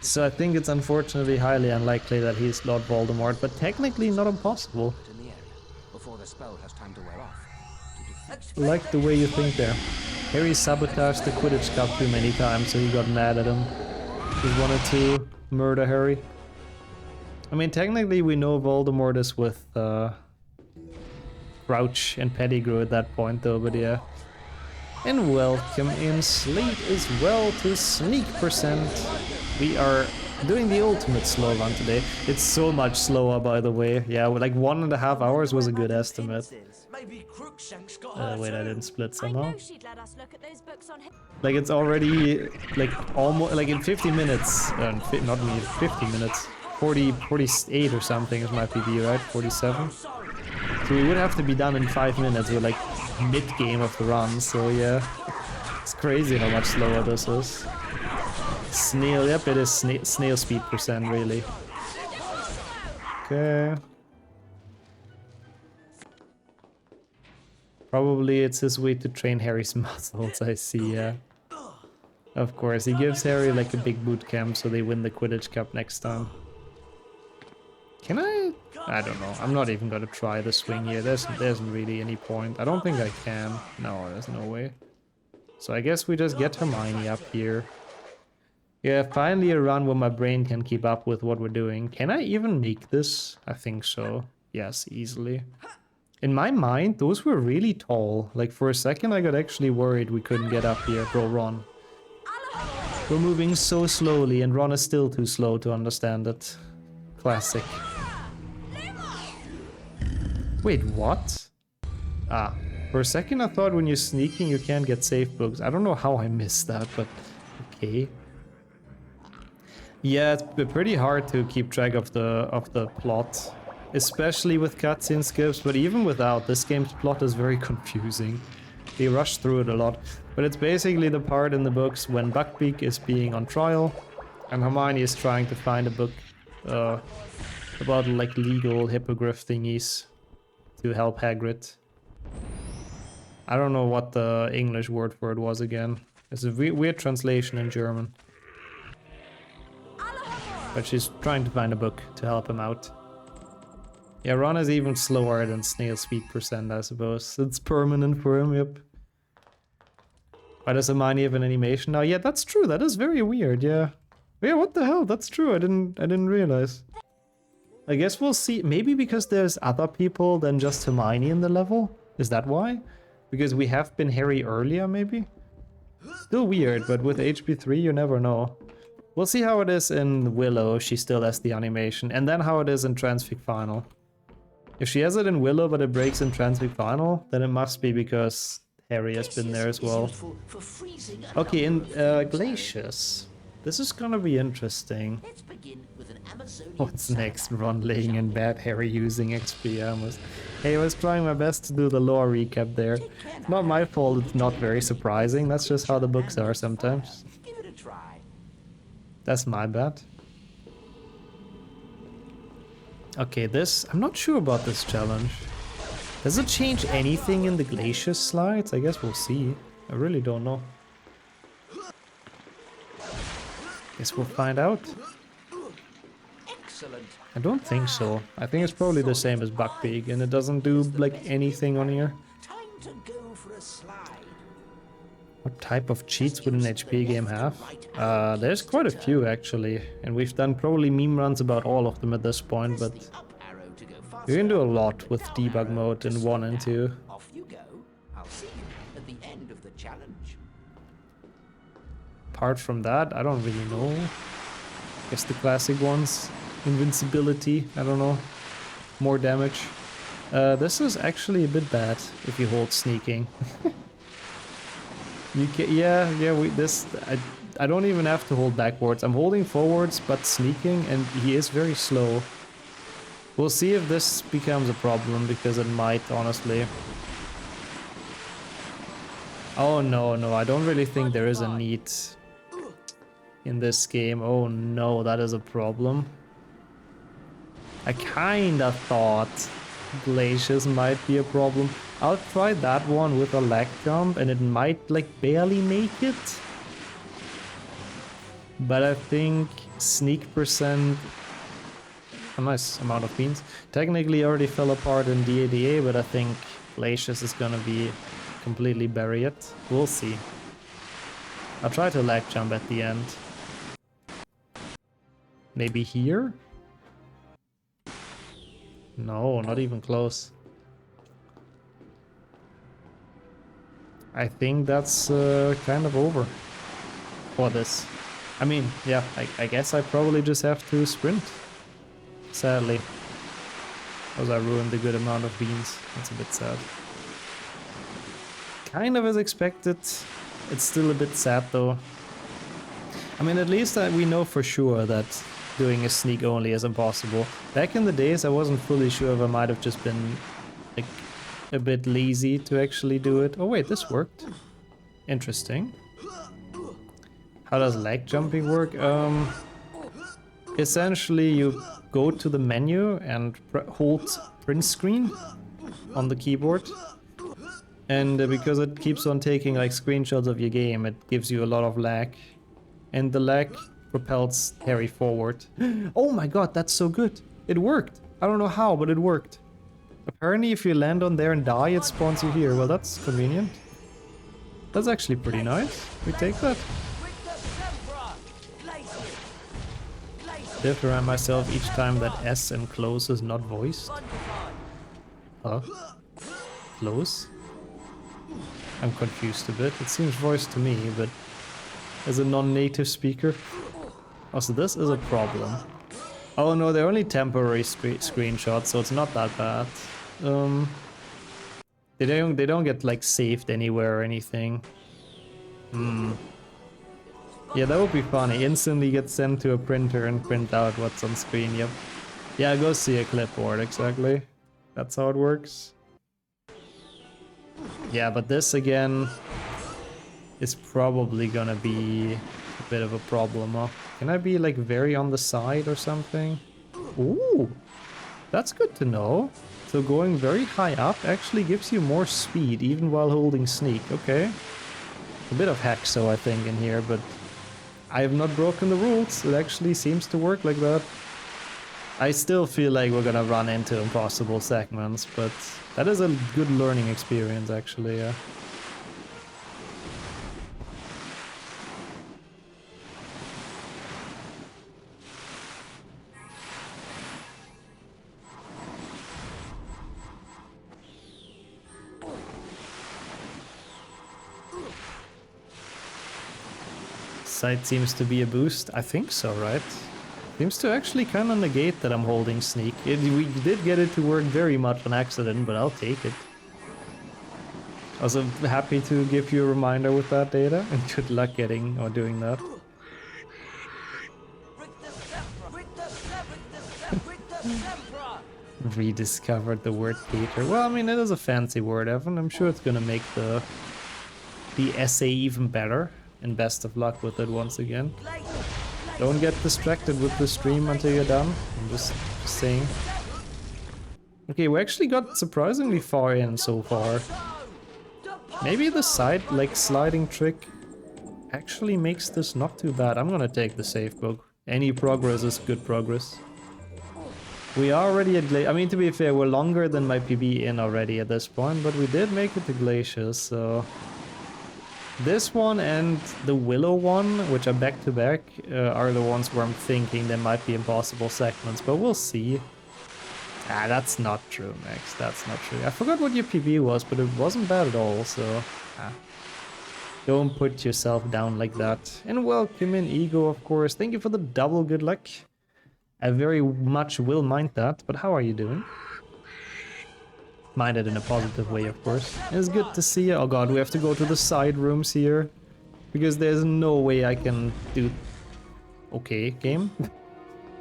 So I think it's unfortunately highly unlikely that he's Lord Voldemort, but technically not impossible. I like the way you think there. Harry sabotaged the Quidditch Cup too many times, so he got mad at him. He wanted to murder Harry. I mean, technically we know Voldemort is with Crouch and Pettigrew at that point though, but yeah. And welcome in Slate as well to Sneak %. We are doing the ultimate slow run today. It's so much slower, by the way. Yeah, like 1.5 hours was a good estimate. Wait, I didn't split somehow. Like it's already like almost like in 50 minutes, not me, 50 minutes, 48 or something is my PB, right? 47. So we would have to be done in 5 minutes. We're like mid-game of the run, so yeah. It's crazy how much slower this is. Snail, yep, it is snail speed %, really. Okay. Probably it's his way to train Harry's muscles, I see, yeah. Of course, he gives Harry like a big boot camp so they win the Quidditch Cup next time. Can I? I don't know. I'm not even gonna try the swing here. There's really any point. I don't think I can. No, there's no way. So I guess we just get Hermione up here. Yeah, finally a run where my brain can keep up with what we're doing. Can I even make this? I think so. Yes, easily. In my mind, those were really tall. Like for a second I got actually worried we couldn't get up here. Bro, Ron. We're moving so slowly and Ron is still too slow to understand it. Classic. Wait, what? Ah, for a second I thought when you're sneaking you can't get safe books. I don't know how I missed that, but okay. Yeah, it's pretty hard to keep track of the plot, especially with cutscene skips, but even without, this game's plot is very confusing. They rush through it a lot, but it's basically the part in the books when Buckbeak is being on trial and Hermione is trying to find a book about like legal hippogriff thingies to help Hagrid. I don't know what the English word for it was again. It's a weird translation in German. But she's trying to find a book to help him out. Yeah, Ron is even slower than snail speed %, I suppose. It's permanent for him, yep. Why does Hermione have an animation now? Yeah, that's true. That is very weird, yeah. Yeah, what the hell? That's true. I didn't realize. I guess we'll see. Maybe because there's other people than just Hermione in the level? Is that why? Because we have been Harry earlier, maybe? Still weird, but with HP3 you never know. We'll see how it is in Willow if she still has the animation, and then how it is in Transfig Final. If she has it in Willow but it breaks in Transfig Final, then it must be because Harry has been there as well. Okay, in Glacius. This is gonna be interesting. What's next? Ron laying in bed, Harry using XP almost. Hey, I was trying my best to do the lore recap there. Not my fault, it's not very surprising. That's just how the books are sometimes. That's my bad. Okay, this... I'm not sure about this challenge. Does it change anything in the glacier slides? I guess we'll see. I really don't know. Guess we'll find out. Excellent. I don't think so. I think it's probably the same as Buckbeak, and it doesn't do like anything on here. Time to go for a slide. What type of cheats would an HP game have? There's quite a few actually, and we've done probably meme runs about all of them at this point, but Up arrow to go faster. you can do a lot with debug mode in 1 and 2. Off you go. I'll see you at the end of the challenge. Apart from that, I don't really know. Guess the classic ones. Invincibility, I don't know. More damage. This is actually a bit bad if you hold sneaking. You can, I don't even have to hold backwards. I'm holding forwards, but sneaking, and he is very slow. We'll see if this becomes a problem, because it might, honestly. Oh no, I don't really think there is a need in this game. Oh no, that is a problem. I kinda thought glaciers might be a problem. I'll try that one with a lag jump, and it might like barely make it. But I think sneak percent, a nice amount of beans, technically already fell apart in DADA, but I think glaciers is gonna be completely bury it. We'll see. I'll try to lag jump at the end. Maybe here? No, not even close. I think that's kind of over for this. I mean, yeah, I guess I probably just have to sprint. Sadly. Because I ruined a good amount of beans. That's a bit sad. Kind of as expected. It's still a bit sad though. I mean, at least we know for sure that doing a sneak only is impossible. Back in the days, I wasn't fully sure if I might have just been like a bit lazy to actually do it. Oh wait, this worked. Interesting. How does lag jumping work? Essentially you go to the menu and hold print screen on the keyboard. And because it keeps on taking like screenshots of your game, it gives you a lot of lag. And the lag propels Harry forward. Oh my god, that's so good. It worked. I don't know how, but it worked. Apparently if you land on there and die, it spawns you here. Well, that's convenient. That's actually pretty nice. We take that. I have to remind myself each time that S and close is not voiced. Huh? Close? I'm confused a bit. It seems voiced to me, but as a non-native speaker. Also, this is a problem. Oh no, they're only temporary screenshots, so it's not that bad. They don't get like saved anywhere or anything. Yeah, that would be funny. Instantly get sent to a printer and print out what's on screen. Yep. Yeah, go see a clipboard, exactly. That's how it works. Yeah, but this again is probably gonna be a bit of a problem, huh? Can I be like very on the side or something? Ooh, that's good to know. So going very high up actually gives you more speed even while holding sneak. Okay. A bit of hexo I think in here, but I have not broken the rules. It actually seems to work like that. I still feel like we're gonna run into impossible segments, but that is a good learning experience actually, yeah. Sight seems to be a boost. I think so, right? Seems to actually kind of negate that I'm holding sneak. We did get it to work very much on accident, but I'll take it. Also happy to give you a reminder with that data, and good luck getting or doing that. Rediscovered the word cater. Well, I mean, it is a fancy word, Evan. I'm sure it's gonna make the essay even better. And best of luck with it once again. Don't get distracted with the stream until you're done. I'm just saying. Okay, we actually got surprisingly far in so far. Maybe the side, like, sliding trick actually makes this not too bad. I'm gonna take the safe book. Any progress is good progress. We are already at I mean, to be fair, we're longer than my PB in already at this point, but we did make it to Glaciers, so... This one and the Willow one, which are back-to-back, are the ones where I'm thinking there might be impossible segments, but we'll see. Ah, that's not true, Max. That's not true. I forgot what your PB was, but it wasn't bad at all, so... Ah. Don't put yourself down like that. And welcome in, Ego, of course. Thank you for the double good luck. I very much will mind that, but how are you doing? Mind it in a positive way, of course. It's good to see you. Oh god, we have to go to the side rooms here. Because there's no way I can do... Okay, game.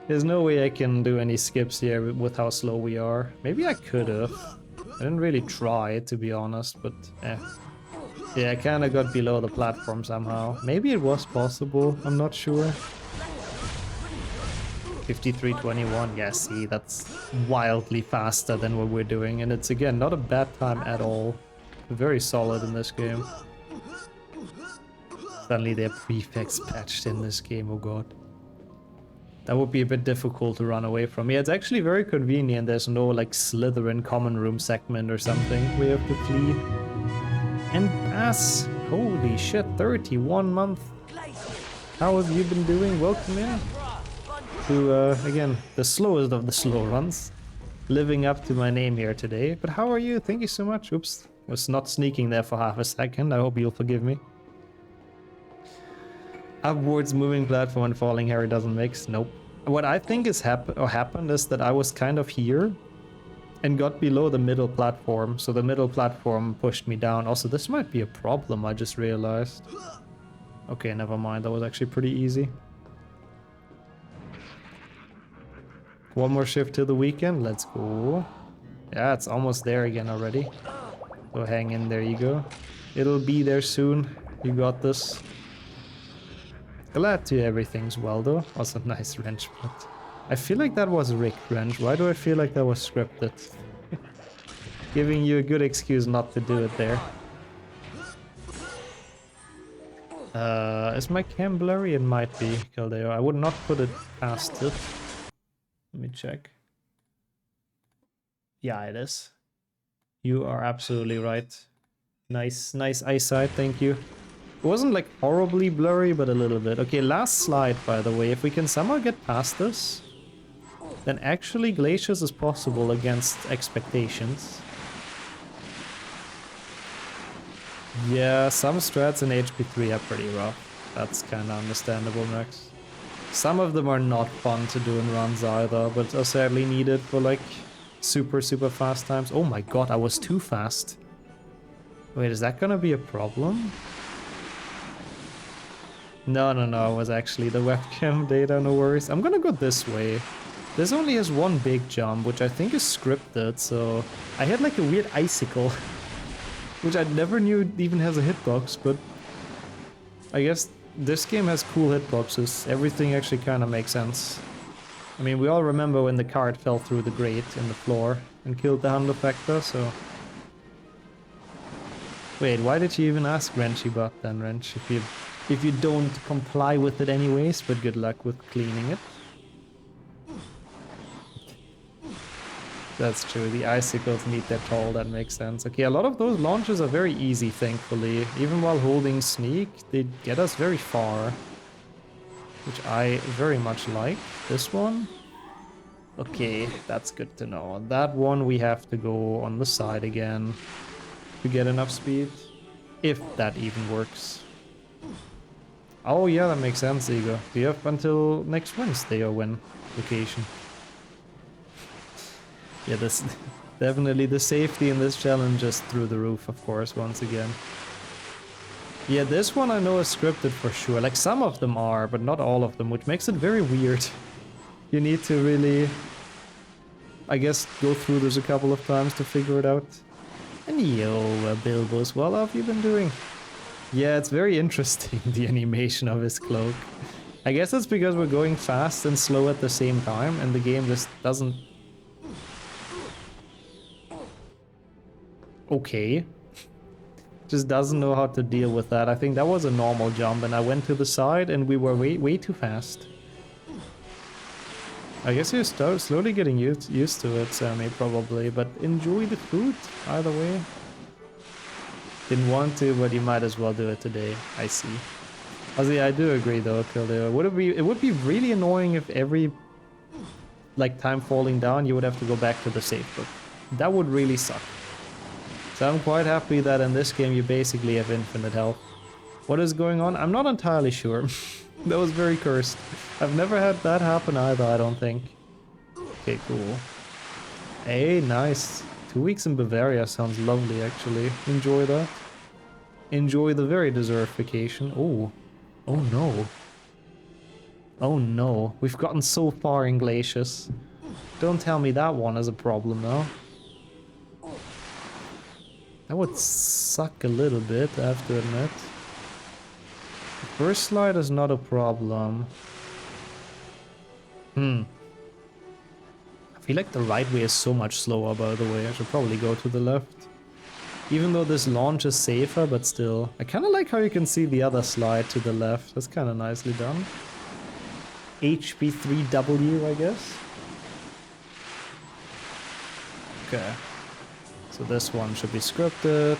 There's no way I can do any skips here with how slow we are. Maybe I could've. I didn't really try, to be honest, but eh. Yeah, I kinda got below the platform somehow. Maybe it was possible, I'm not sure. 53:21, yeah, see, that's wildly faster than what we're doing, and it's again not a bad time at all. Very solid in this game. Suddenly there are prefects patched in this game, oh god. That would be a bit difficult to run away from. Yeah, it's actually very convenient, there's no like Slytherin common room segment or something we have to flee. And pass! Holy shit, 31 month! How have you been doing? Welcome in! To, again, the slowest of the slow runs. Living up to my name here today. But how are you? Thank you so much. Oops. Was not sneaking there for half a second. I hope you'll forgive me. Upwards moving platform and falling Harry doesn't mix. Nope. What I think is happened is that I was kind of here and got below the middle platform. So the middle platform pushed me down. Also, this might be a problem, I just realized. Okay, never mind. That was actually pretty easy. One more shift till the weekend, let's go. Yeah, it's almost there again already. So hang in there, you go. It'll be there soon. You got this. Glad to hear everything's well though. Also nice wrench, but I feel like that was rigged wrench. Why do I feel like that was scripted? Giving you a good excuse not to do it there. Is my cam blurry? It might be, Caldeo. I would not put it past it. Let me check. Yeah, it is. You are absolutely right. Nice eyesight, thank you. It wasn't like horribly blurry, but a little bit. Okay, last slide, by the way. If we can somehow get past this, then actually Glaciers is possible against expectations. Yeah, some strats in HP3 are pretty rough. That's kind of understandable, Max. Some of them are not fun to do in runs either, but are sadly needed for like super fast times. Oh my god, I was too fast. Wait, is that gonna be a problem? No, it was actually the webcam data, no worries. I'm gonna go this way. This only has one big jump, which I think is scripted, so... I had like a weird icicle, which I never knew even has a hitbox, but... I guess this game has cool hitboxes. Everything actually kind of makes sense. I mean, we all remember when the cart fell through the grate in the floor and killed the Hand Effector, so... Wait, why did you even ask Wrenchy Butt then, Wrench? If you don't comply with it anyways, but good luck with cleaning it. That's true, the icicles need their toll, that makes sense. Okay, a lot of those launches are very easy, thankfully. Even while holding sneak, they get us very far. Which I very much like. This one? Okay, that's good to know. That one we have to go on the side again to get enough speed. If that even works. Oh yeah, that makes sense, Igor. Do you have until next Wednesday or when? Vacation. Yeah, this definitely the safety in this challenge is through the roof, of course, once again. Yeah, this one I know is scripted for sure. Like, some of them are, but not all of them, which makes it very weird. You need to really, I guess, go through this a couple of times to figure it out. And yo, Bilbos, well, how have you been doing? Yeah, it's very interesting, the animation of his cloak. I guess it's because we're going fast and slow at the same time, and the game just doesn't okay. Just doesn't know how to deal with that. I think that was a normal jump and I went to the side and we were way too fast. I guess you're slowly getting used to it, Sammy, probably, but enjoy the food, either way. Didn't want to, but you might as well do it today, I see. Ozzy, I do agree though, Kildare. It would be really annoying if every time falling down you would have to go back to the safe book. That would really suck. So I'm quite happy that in this game you basically have infinite health. What is going on? I'm not entirely sure. That was very cursed. I've never had that happen either, I don't think. Okay, cool. Hey, nice. 2 weeks in Bavaria sounds lovely, actually. Enjoy that. Enjoy the very deserved vacation. Oh. Oh no. Oh no. We've gotten so far in glaciers. Don't tell me that one is a problem now. That would suck a little bit, I have to admit. The first slide is not a problem. I feel like the right way is so much slower, by the way. I should probably go to the left. Even though this launch is safer, but still. I kind of like how you can see the other slide to the left. That's kind of nicely done. HP3W, I guess. Okay. So this one should be scripted.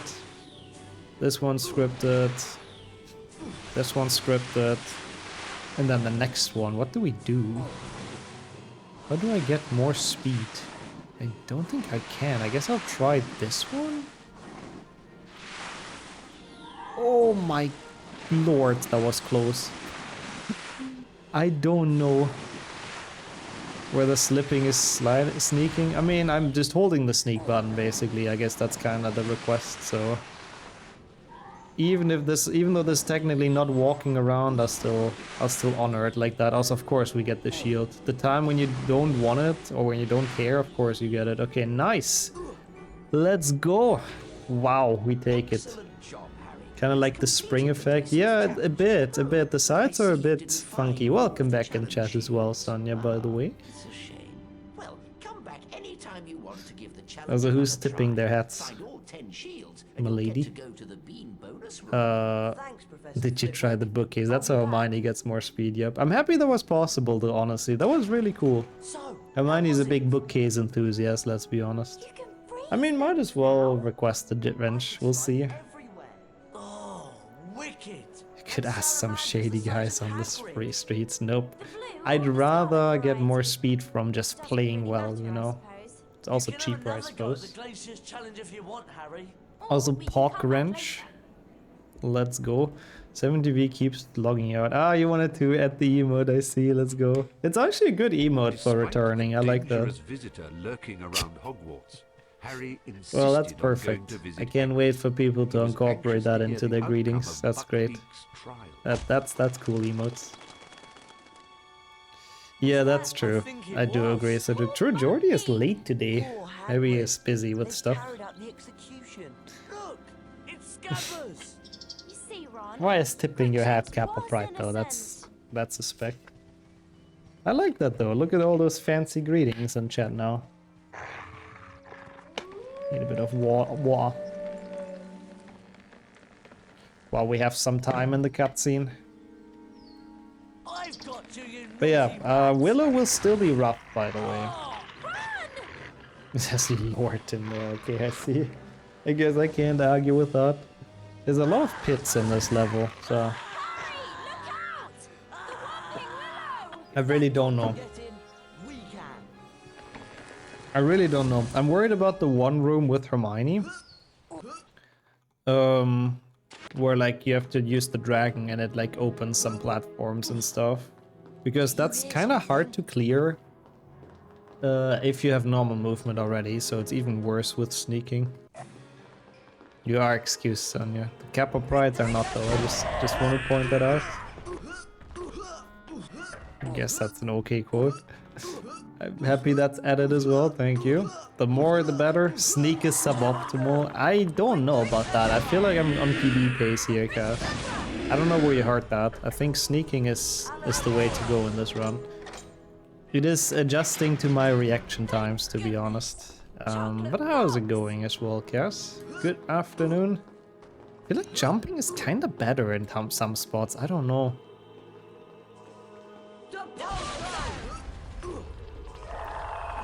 This one's scripted. This one's scripted. And then the next one. What do we do? How do I get more speed? I don't think I can. I guess I'll try this one. Oh my lord, that was close. I don't know where the slipping is sneaking. I mean, I'm just holding the sneak button basically. I guess that's kind of the request, so even though this technically not walking around, I'll still honor it like that. Also, of course, we get the shield. The time when you don't want it or when you don't care, of course you get it. Okay, nice. Let's go. Wow, we take it. Kind of like the spring effect. Yeah, a bit. The sides are a bit funky. Welcome back in chat as well, Sonia, by the way. It's a shame. Well, come back anytime you want to give the challenge. Also, who's another tipping try. their hats? Find all 10 shields and you'll Milady? get to go to the bean bonus room. Thanks, Professor. Did you try the bookcase? That's how Hermione gets more speed, yep. I'm happy that was possible though, honestly. That was really cool. So, Hermione's a big bookcase enthusiast, let's be honest. You can breathe. I mean, might as well request a wrench, we'll see. everywhere. Oh, wicked. You could ask some shady guys on the free streets, nope. I'd rather get more speed from just playing well, you know? It's also You can have cheaper, I another go at suppose. the Glacier's challenge if you want, Harry. Also, Pork Wrench. Let's go. 70V keeps logging out. Ah, you wanted to add the emote, I see, let's go. It's actually a good emote for returning, I like that. Visitor lurking around Hogwarts, Harry Well, that's insisted on going perfect. to visit I can't him. wait for people He to was incorporate anxious that to hear into the their outcome greetings. of That's great. Buckbeak's trial. That's cool emotes. Yeah, that's true. I do agree. So True Jordy is late today. Maybe he's busy with stuff. Carried out the execution. Look, it's Scabbers. You see, Ron? Why is tipping your hat Richard Kappa was Pride though? innocent. That's suspect. I like that though. Look at all those fancy greetings in chat now. Need a bit of war. While we have some time in the cutscene. I've got to, you But yeah, naughty Willow will still be rough, by the way. Oh, It says Lord in there. Okay, I see. I guess I can't argue with that. There's a lot of pits in this level, so I really don't know. Get in, we can. I really don't know. I'm worried about the one room with Hermione. Where like you have to use the dragon and it like opens some platforms and stuff. Because that's kind of hard to clear if you have normal movement already, so it's even worse with sneaking. You are excused, Sonia. The Kappa Prides are not though, I just want to point that out. I guess that's an okay quote. I'm happy that's added as well, thank you. The more the better. Sneak is suboptimal. I don't know about that. I feel like I'm on PB pace here, Cass. I don't know where you heard that. I think sneaking is the way to go in this run. It is adjusting to my reaction times, to be honest. But how's it going as well, Cass? Good afternoon. I feel like jumping is kind of better in some spots. I don't know.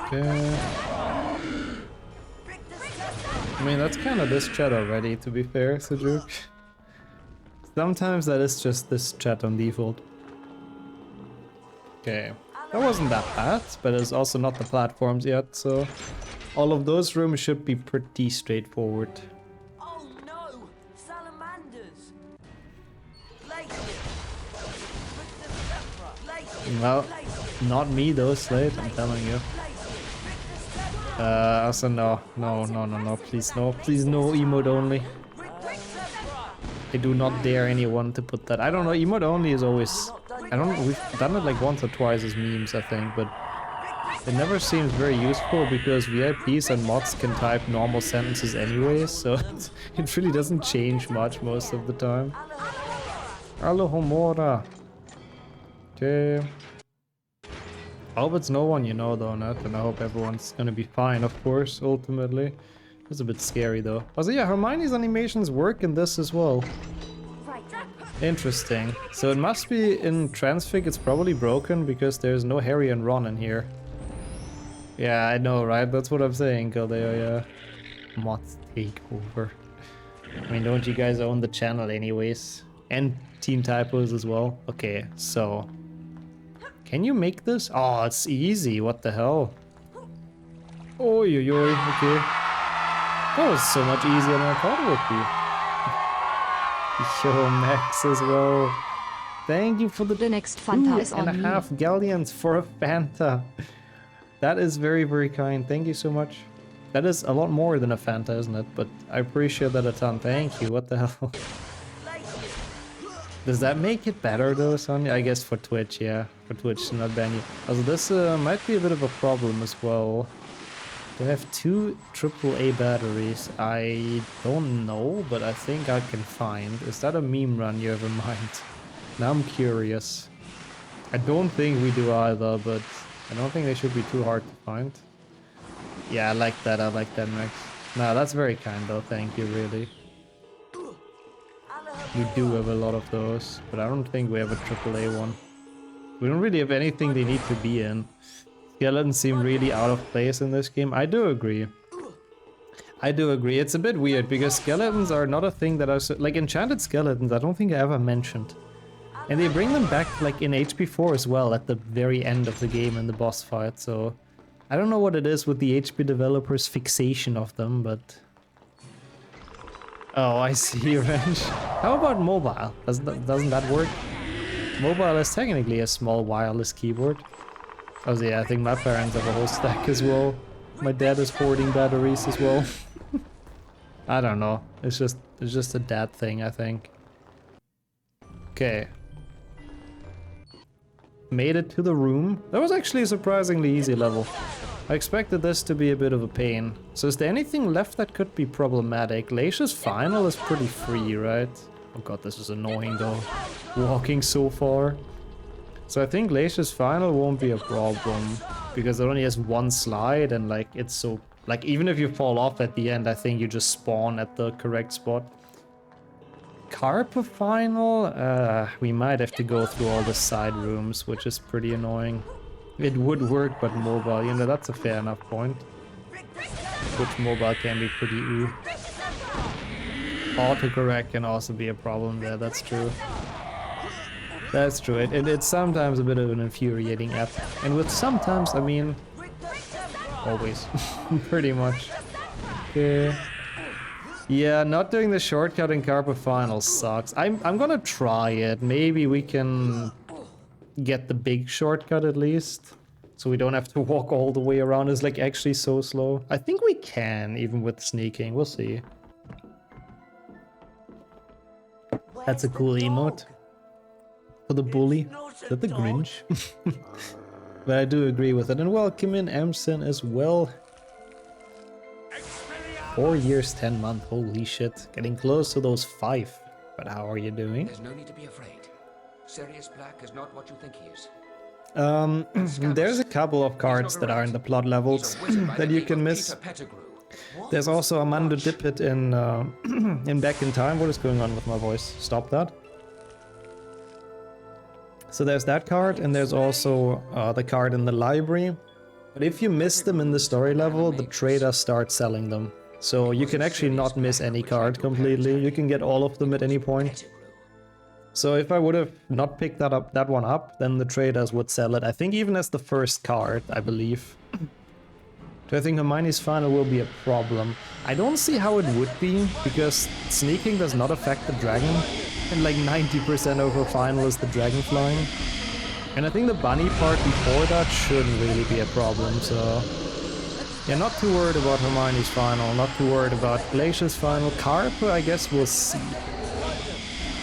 Okay. I mean, that's kind of this chat already, to be fair, Sujuk. Sometimes that is just this chat on default. Okay. That wasn't that bad, but it's also not the platforms yet, so all of those rooms should be pretty straightforward. Oh no! Salamanders! Well, not me though, Slade, I'm telling you. Also no, please no, emote only. I do not dare anyone to put that. I don't know, emote only is always, we've done it like once or twice as memes, I think, but it never seems very useful because VIPs and mods can type normal sentences anyways, so it really doesn't change much most of the time. Alohomora. Okay. I hope it's no one you know though, Nat, and I hope everyone's gonna be fine, of course, ultimately. It's a bit scary though. Also, yeah, Hermione's animations work in this as well. Interesting. So it must be in Transfig, it's probably broken because there's no Harry and Ron in here. Yeah, I know, right? That's what I'm saying, Caldeo, yeah. Mods take over. I mean, don't you guys own the channel anyways? And Team Typos as well? Okay, so... Can you make this? Oh, it's easy, what the hell? Oi, oi, oi, okay. That was so much easier than I thought it would be. Yo, Max as well. Thank you for the next Fanta is on 2.5 galleons for a Fanta. That is very, very kind. Thank you so much. That is a lot more than a Fanta, isn't it? But I appreciate that a ton. Thank you. What the hell? Does that make it better though, Sonya? I guess for Twitch, yeah. For Twitch to not ban you. Also, this might be a bit of a problem as well. Do I have 2 AAA batteries? I don't know, but I think I can find. Is that a meme run you have in mind? Now I'm curious. I don't think we do either, but I don't think they should be too hard to find. Yeah, I like that, Max. No, that's very kind though, thank you, really. We do have a lot of those, but I don't think we have a AAA one. We don't really have anything they need to be in. Skeletons seem really out of place in this game. I do agree. It's a bit weird because skeletons are not a thing that I... Like enchanted skeletons, I don't think I ever mentioned. And they bring them back like in HP4 as well at the very end of the game in the boss fight, so... I don't know what it is with the HP developers' fixation of them, but... Oh, I see, Revenge. How about mobile? Doesn't that work? Mobile is technically a small wireless keyboard. Oh yeah, I think my parents have a whole stack as well. My dad is hoarding batteries as well. I don't know. It's just a dad thing, I think. Okay. Made it to the room. That was actually a surprisingly easy level. I expected this to be a bit of a pain. So is there anything left that could be problematic? Leisha's Final is pretty free, right? Oh god, this is annoying though. Walking so far. So I think Leisha's Final won't be a problem. Because it only has one slide and like it's so... Like even if you fall off at the end, I think you just spawn at the correct spot. Carpe Final? We might have to go through all the side rooms, which is pretty annoying. It would work, but mobile, you know, that's a fair enough point. Which mobile can be pretty ooh. Autocorrect can also be a problem there, that's true. That's true, it's sometimes a bit of an infuriating app. And with sometimes, I mean... Always. Pretty much. Okay. Yeah, not doing the shortcut in Carpe Final sucks. I'm gonna try it. Maybe we can... get the big shortcut at least, so we don't have to walk all the way around. It's like actually so slow. I think we can, even with sneaking. We'll see. That's a cool emote for the bully. Is that the Grinch? But I do agree with it. And welcome in Amson as well. 4 years, 10 months. Holy shit. Getting close to those 5. But how are you doing? There's no need to be afraid. Sirius Black is not what you think he is. There's a couple of cards that are in the plot levels that you can miss. There's also a Mando Dippet in in Back in Time. What is going on with my voice? Stop that. So there's that card, and there's also the card in the library. But if you miss them in the story level, the trader starts selling them. So you can actually not miss any card completely. You can get all of them at any point. So if I would have not picked that one up, then the traders would sell it. I think even as the first card, I believe. Do I think Hermione's final will be a problem? I don't see how it would be, because sneaking does not affect the dragon. And like 90% of her final is the dragon flying. And I think the bunny part before that shouldn't really be a problem, so... Yeah, not too worried about Hermione's final, not too worried about Glacier's final. Carpe, I guess we'll see.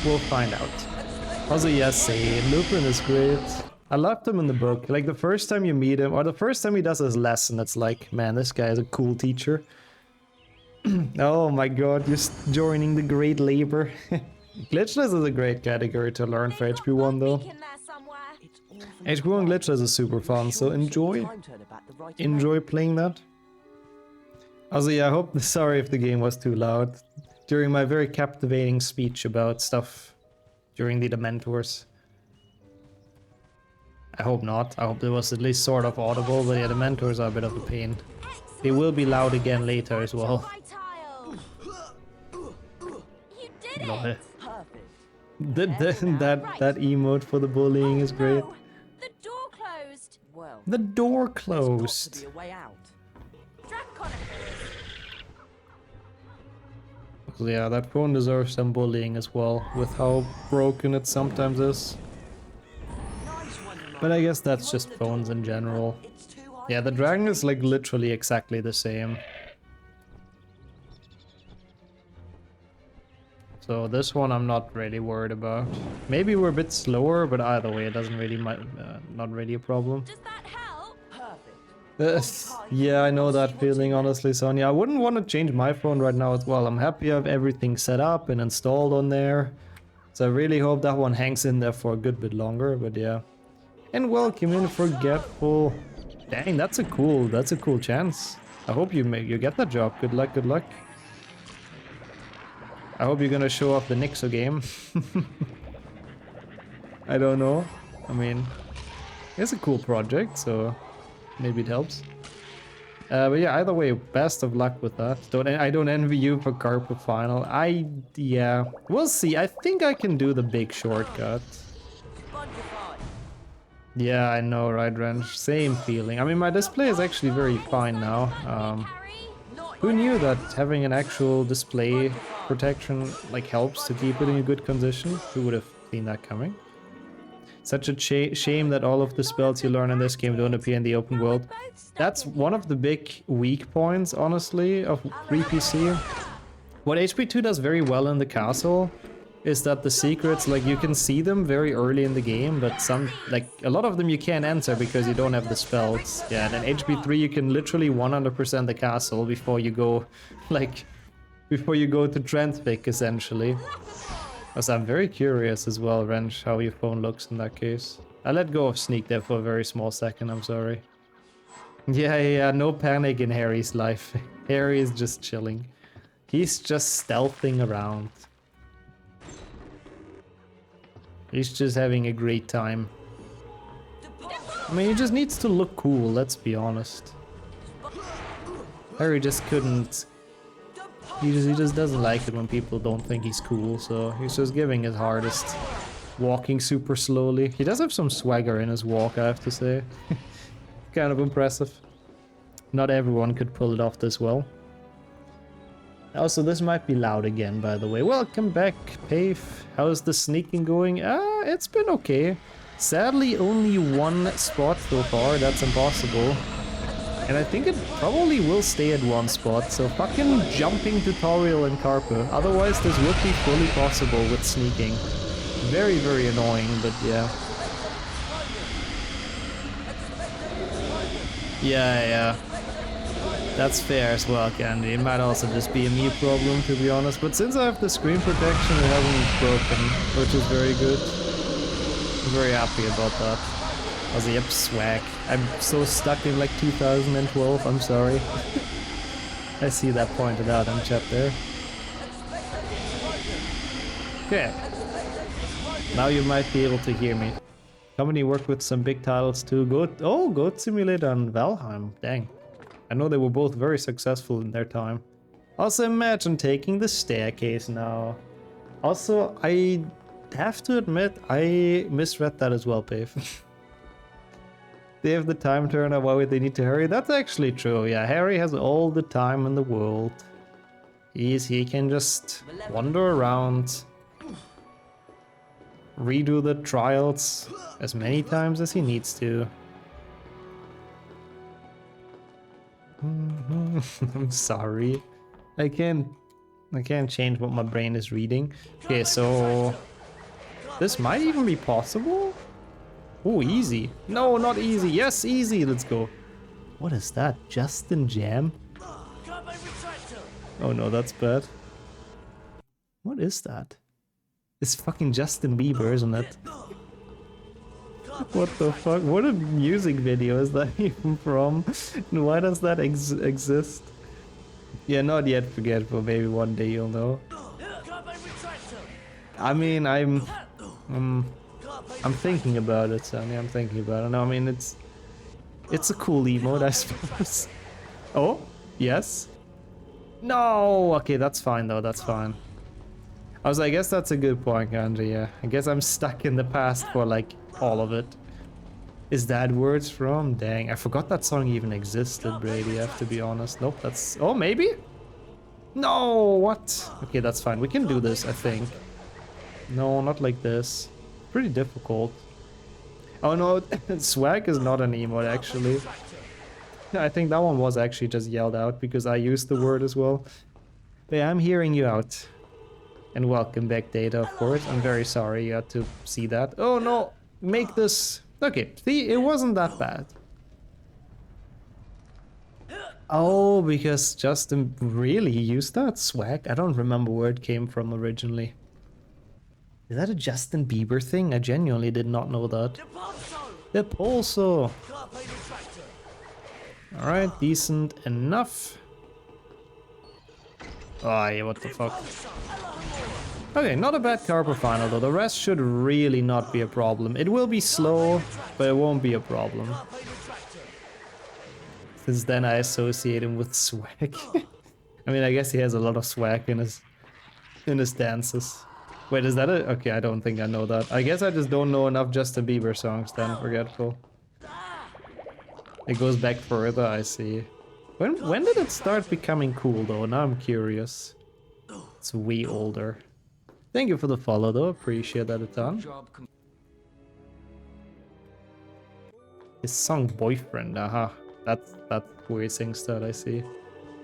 We'll find out. Also, yes, say, Lupin is great. I loved him in the book. Like, the first time you meet him, or the first time he does his lesson, it's like, man, this guy is a cool teacher. Oh my god, you're joining the great labor. Glitchless is a great category to learn for HP1 though. HP1 Glitchless is super fun, so enjoy playing that. Also yeah, I hope, sorry if the game was too loud during my very captivating speech about stuff during the Dementors. I hope not, I hope it was at least sort of audible, but yeah, the Dementors are a bit of a pain. They will be loud again later as well. Lol. That emote for the bullying is great. The door closed. Well, The door there's got to closed. be a way out. So yeah, that phone deserves some bullying as well, with how broken it sometimes is. But I guess that's just phones in general. Yeah, the dragon is like literally exactly the same. So this one I'm not really worried about. Maybe we're a bit slower, but either way it doesn't really, not really a problem. Does that help? Yeah, I know that feeling honestly, Sonia. I wouldn't want to change my phone right now as well. I'm happy I have everything set up and installed on there. So I really hope that one hangs in there for a good bit longer, but yeah. And welcome in Forgetful. Dang, that's a cool chance. I hope you get that job. Good luck, good luck. I hope you're gonna show off the Nixo game. I don't know. I mean, it's a cool project, so maybe it helps. But yeah, either way, best of luck with that. I don't envy you for Carpe final. Yeah, we'll see. I think I can do the big shortcut. Yeah, I know, right, Wrench? Same feeling. I mean, my display is actually very fine now. Who knew that having an actual display protection like helps to keep it in a good condition? Who would have seen that coming? Such a shame that all of the spells you learn in this game don't appear in the open world. That's one of the big weak points, honestly, of 3PC. What HP2 does very well in the castle is that the secrets, like, you can see them very early in the game, but a lot of them you can't enter because you don't have the spells. Yeah, and in HP3 you can literally 100% the castle before you go, to Transfix, essentially. So I'm very curious as well, Wrench, how your phone looks in that case. I let go of Sneak there for a very small second, I'm sorry. Yeah, no panic in Harry's life. Harry is just chilling. He's just stealthing around. He's just having a great time. I mean, he just needs to look cool, let's be honest. Harry just couldn't... He just doesn't like it when people don't think he's cool, so he's just giving his hardest. Walking super slowly. He does have some swagger in his walk, I have to say. Kind of impressive. Not everyone could pull it off this well. Also, this might be loud again, by the way. Welcome back, Pave. How's the sneaking going? It's been okay. Sadly, only one spot so far. That's impossible. And I think it probably will stay at one spot. So fucking jumping tutorial in Carpe. Otherwise, this would be fully possible with sneaking. Very, very annoying, but yeah. Yeah. That's fair as well, Candy. It might also just be a me problem, to be honest. But since I have the screen protection, it hasn't broken, which is very good. I'm very happy about that. Also, yep, swag. I'm so stuck in like 2012, I'm sorry. I see that pointed out in chat there. Okay. Now you might be able to hear me. Company worked with some big titles too. Goat Simulator and Valheim. Dang. I know they were both very successful in their time. Also, imagine taking the staircase now. Also, I have to admit, I misread that as well, Pave. They have the time turner, why would they need to hurry? That's actually true, yeah. Harry has all the time in the world. He can just wander around, redo the trials as many times as he needs to. I'm sorry. I can't change what my brain is reading. Okay, so this might even be possible? Oh, easy. No, not easy. Yes, easy. Let's go. What is that? Justin Jam? Carpe Retractum. Oh no, that's bad. What is that? It's fucking Justin Bieber, isn't it? What the fuck? What a music video is that even from? And why does that exist? Yeah, not yet forgetful. Maybe one day you'll know. Carpe Retractum. I mean, I'm thinking about it, Sonny. I'm thinking about it. No, I mean, it's a cool emote, I suppose. Oh, yes. No. Okay, that's fine though. That's fine. I guess that's a good point, Andrew. Yeah, I guess I'm stuck in the past for like all of it. Is that where it's from? Dang, I forgot that song even existed, Brady. I have to be honest. Nope, that's. Oh, maybe. No, what? Okay, that's fine. We can do this, I think. No, not like this. Pretty difficult. Oh no, swag is not an emote actually. I think that one was actually just yelled out because I used the word as well. But yeah, I'm hearing you out. And welcome back, Data, of course. I'm very sorry you had to see that. Oh no, make this... Okay, see, it wasn't that bad. Oh, because Justin really used that swag? I don't remember where it came from originally. Is that a Justin Bieber thing? I genuinely did not know that. The Pulso! Alright, decent enough. Oh yeah, what the fuck. Okay, not a bad Carpe final though. The rest should really not be a problem. It will be slow, but it won't be a problem. Since then I associate him with swag. I mean, I guess he has a lot of swag in his dances. Wait, is that it? Okay, I don't think I know that. I guess I just don't know enough Justin Bieber songs then, forgetful. It goes back further, I see. When did it start becoming cool though? Now I'm curious. It's way older. Thank you for the follow though, appreciate that a ton. His song Boyfriend, That's where he sings that, I see.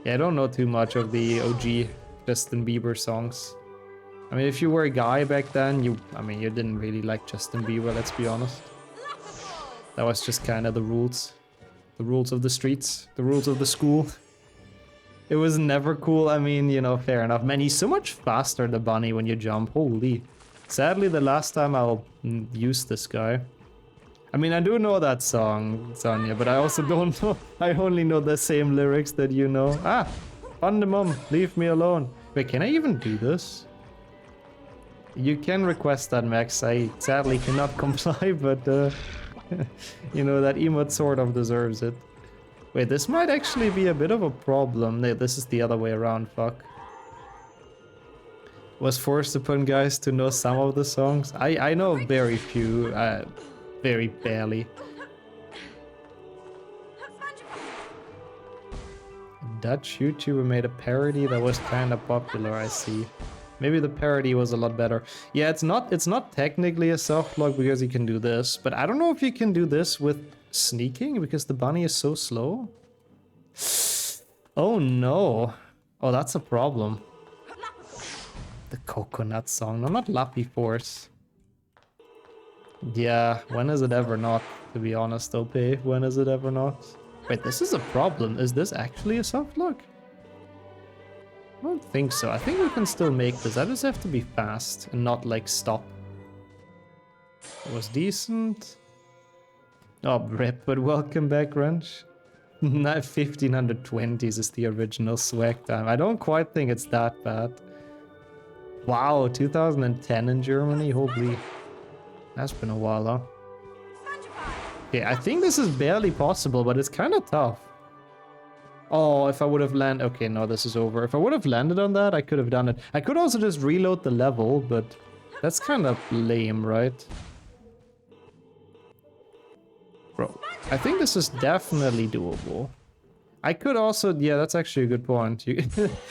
Yeah, I don't know too much of the OG Justin Bieber songs. I mean, if you were a guy back then, you didn't really like Justin Bieber, let's be honest. That was just kind of the rules. The rules of the streets, the rules of the school. It was never cool, I mean, you know, fair enough. Man, he's so much faster, the bunny, when you jump, holy. Sadly, the last time I'll use this guy. I mean, I do know that song, Sonia, but I also don't know. I only know the same lyrics that you know. Ah, Fundamum, leave me alone. Wait, can I even do this? You can request that, Max. I sadly cannot comply, but you know, that emote sort of deserves it. Wait, this might actually be a bit of a problem. No, this is the other way around, fuck. Was forced upon guys to know some of the songs. I know very few, very barely. A Dutch YouTuber made a parody that was kind of popular, I see. Maybe the parody was a lot better. Yeah, it's not technically a soft lock because you can do this, but I don't know if you can do this with sneaking because the bunny is so slow. Oh no. Oh, that's a problem. The coconut song. No, not Lappy Force. Yeah, when is it ever not? To be honest, OP, when is it ever not? Wait, this is a problem. Is this actually a soft lock? I don't think so. I think we can still make this. I just have to be fast and not like stop. It was decent. Oh, rip, but welcome back, Wrench. 1520s is the original swag time. I don't quite think it's that bad. Wow, 2010 in Germany? Holy. That's been a while, huh? Okay, I think this is barely possible, but it's kind of tough. Oh, if I would have landed... Okay, no, this is over. If I would have landed on that, I could have done it. I could also just reload the level, but that's kind of lame, right? Bro, I think this is definitely doable. I could also... Yeah, that's actually a good point.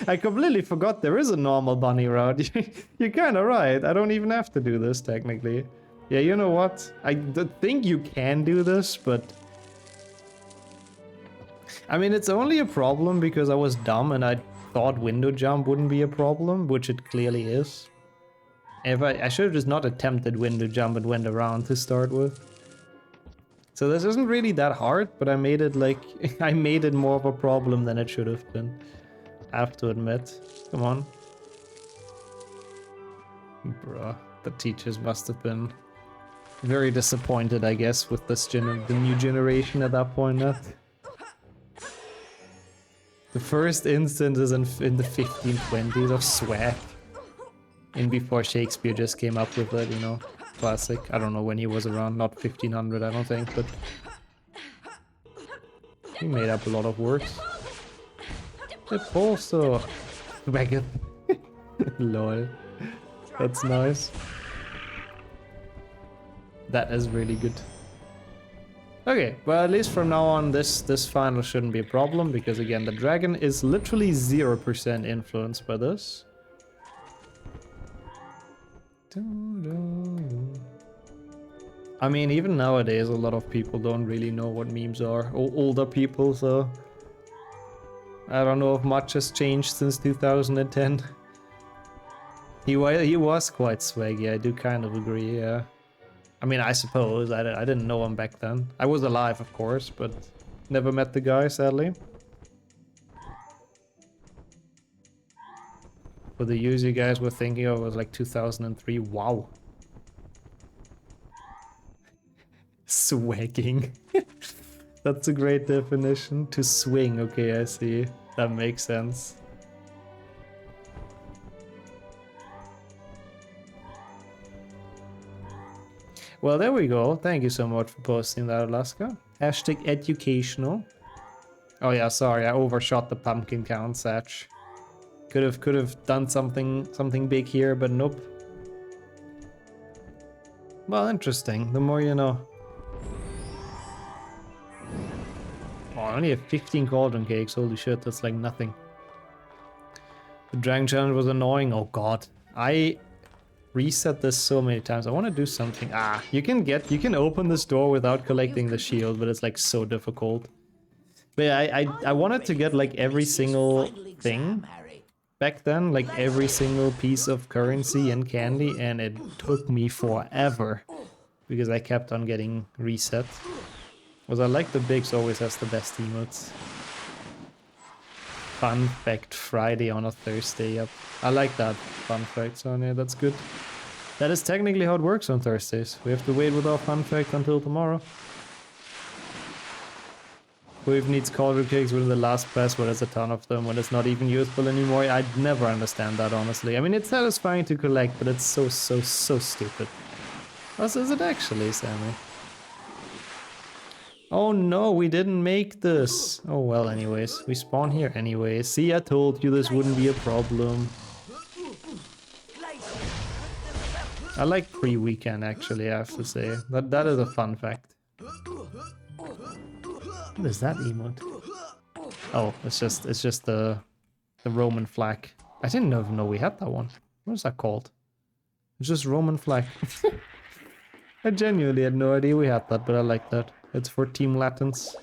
I completely forgot there is a normal bunny route. You're kind of right. I don't even have to do this, technically. Yeah, you know what? I think you can do this, but... I mean, it's only a problem because I was dumb and I thought window jump wouldn't be a problem, which it clearly is. If I should have just not attempted window jump and went around to start with. So this isn't really that hard, but I made it like... I made it more of a problem than it should have been. I have to admit. Come on. Bruh, the teachers must have been very disappointed, I guess, with this the new generation at that point. The first instance is in the 1520s of swag. And before Shakespeare just came up with it, you know. Classic. I don't know when he was around, not 1500, I don't think, but... He made up a lot of words. It also... Wagon. Lol. That's nice. That is really good. Okay, well, at least from now on, this final shouldn't be a problem, because again, the dragon is literally 0% influenced by this. I mean, even nowadays, a lot of people don't really know what memes are. Older people, so... I don't know if much has changed since 2010. He was quite swaggy, I do kind of agree, yeah. I mean, I suppose. I didn't know him back then. I was alive, of course, but never met the guy, sadly. But the years you guys were thinking of was like 2003. Wow. Swagging. That's a great definition. To swing. Okay, I see. That makes sense. Well, there we go. Thank you so much for posting that, Alaska. Hashtag educational. Oh yeah, sorry, I overshot the pumpkin count, Satch. Could have done something big here, but nope. Well, interesting. The more you know. Oh, I only have 15 cauldron cakes. Holy shit, that's like nothing. The dragon challenge was annoying. Oh god, I reset this so many times. I want to do something. Ah, you can open this door without collecting the shield, but it's like so difficult. But yeah, I wanted to get like every single thing back then, like every single piece of currency and candy, and it took me forever because I kept on getting reset. Because I like the Bigs always has the best emotes. Fun fact Friday on a Thursday, yep. I like that fun fact, so yeah, that's good. That is technically how it works on Thursdays. We have to wait with our fun fact until tomorrow. Wave needs cauldron cakes within the last pass, where there's a ton of them, when it's not even useful anymore. I'd never understand that, honestly. I mean, it's satisfying to collect, but it's so stupid. What is it actually, Sammy? Oh no, we didn't make this. Oh well, anyways. We spawn here anyways. See, I told you this wouldn't be a problem. I like pre-weekend, actually, I have to say. That is a fun fact. What is that emote? Oh, it's just the Roman flag. I didn't even know we had that one. What is that called? It's just Roman flag. I genuinely had no idea we had that, but I like that. It's for Team Latins.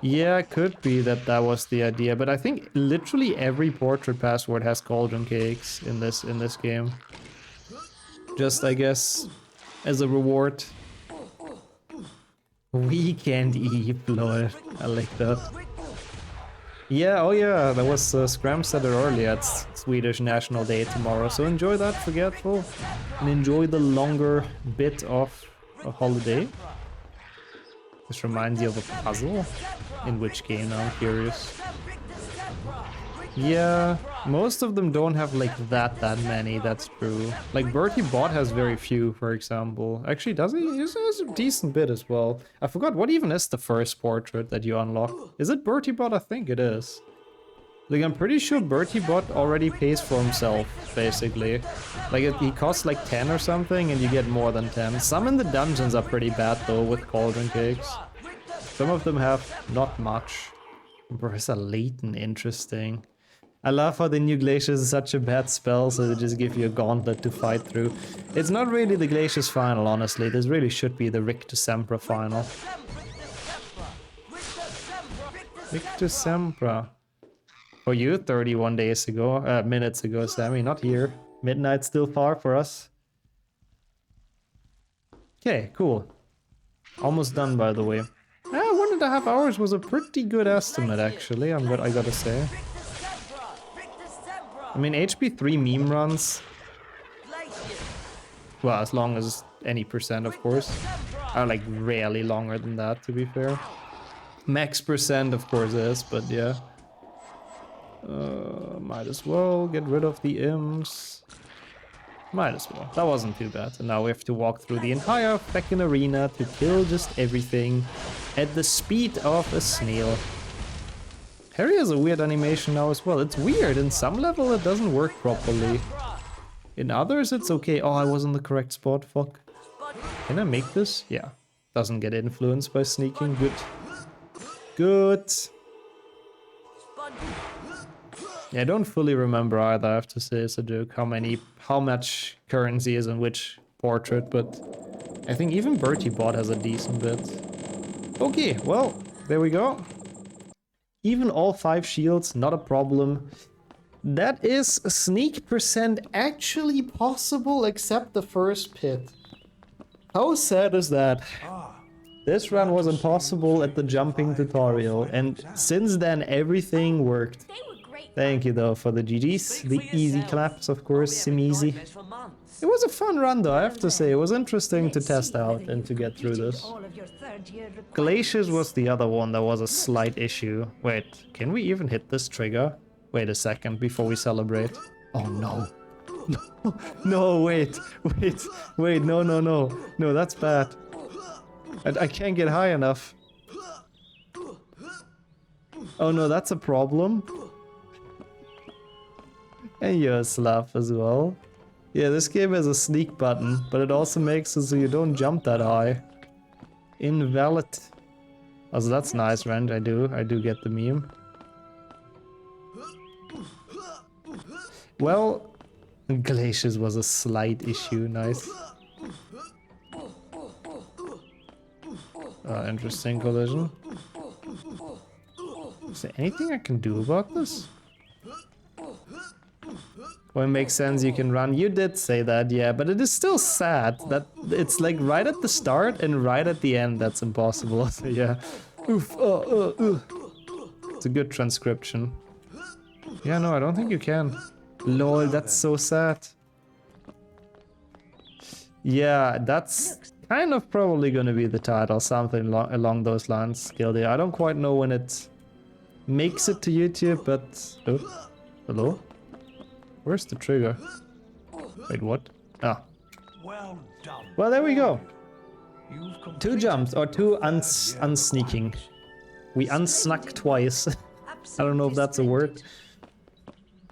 Yeah, it could be that was the idea, but I think literally every portrait password has cauldron cakes in this game. Just, I guess, as a reward. Weekend Eve, lol. I like that. Yeah, oh yeah, that was Scram said it earlier. It's Swedish National Day tomorrow, so enjoy that, Forgetful, and enjoy the longer bit of a holiday? This reminds you of a puzzle? In which game now, I'm curious. Yeah, most of them don't have like that many, that's true. Like Bertie Bot has very few, for example. Actually, does he? He has a decent bit as well. I forgot, what even is the first portrait that you unlock? Is it Bertie Bot? I think it is. Like, I'm pretty sure Bertie Bot already pays for himself, basically. Like, he costs like 10 or something, and you get more than 10. Some in the dungeons are pretty bad, though, with cauldron cakes. Some of them have not much. Professor Layton, interesting. I love how the new Glacius is such a bad spell, so they just give you a gauntlet to fight through. It's not really the Glacius final, honestly. This really should be the Rictus Sempra final. Rictus Sempra. For you, 31 days ago, minutes ago, Sammy, not here. Midnight's still far for us. Okay, cool. Almost done, by the way. 1.5 hours was a pretty good estimate, actually, I gotta say. I mean, HP 3 meme runs, well, as long as any percent, of course, are like rarely longer than that, to be fair. Max percent, of course, is, but yeah. Might as well get rid of the imps. Might as well. That wasn't too bad. And now we have to walk through the entire fucking arena to kill just everything at the speed of a snail. Harry has a weird animation now as well. It's weird. In some level it doesn't work properly. In others it's okay. Oh, I was in the correct spot. Fuck. Can I make this? Yeah. Doesn't get influenced by sneaking. Good. Good. Yeah, I don't fully remember either, I have to say, it's a joke, how much currency is in which portrait, but I think even Bertie Bot has a decent bit. Okay, well, there we go. Even all 5 shields, not a problem. That is a sneak percent actually possible except the first pit. How sad is that? This run was impossible at the jumping tutorial, and since then everything worked. Thank you though for the GGs, the easy claps of course, sim easy. It was a fun run though, I have to say, it was interesting to test out and to get through this. Glacius was the other one that was a slight issue. Wait, can we even hit this trigger? Wait a second before we celebrate. Oh no. No, wait, no, that's bad. I can't get high enough. Oh no, that's a problem. And you're a Slav as well. Yeah, this game has a sneak button, but it also makes it so you don't jump that high. Invalid. Also, that's nice, Rand. I do get the meme. Well, Glacius was a slight issue. Nice. Interesting collision. Is there anything I can do about this? Well, it makes sense you can run. You did say that, yeah, but it is still sad that it's like right at the start and right at the end that's impossible. So yeah. Oof, It's a good transcription. Yeah, no, I don't think you can. Lol, that's so sad. Yeah, that's kind of probably gonna be the title, something along those lines. Guilty. I don't quite know when it makes it to YouTube, but... Oh, hello? Where's the trigger? Wait, what? Ah. Well done. Well, there we go. 2 jumps, or 2 unsneaking. We unsnuck twice. I don't know if that's a word.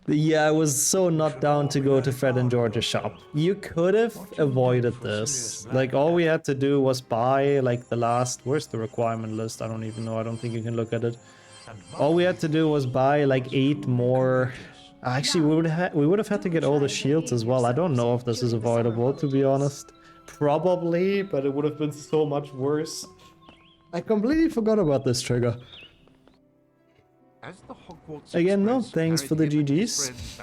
Yeah, I was so not down to go to Fred and George's shop. You could have avoided this. Like, all we had to do was buy, like, the last... Where's the requirement list? I don't even know. I don't think you can look at it. All we had to do was buy, like, 8 more... Actually, we would have had to get all the shields as well. I don't know if this is avoidable, to be honest. Probably, but it would have been so much worse. I completely forgot about this trigger. As the Hogwarts Again, no Express thanks carried for the him and his GGs. friends back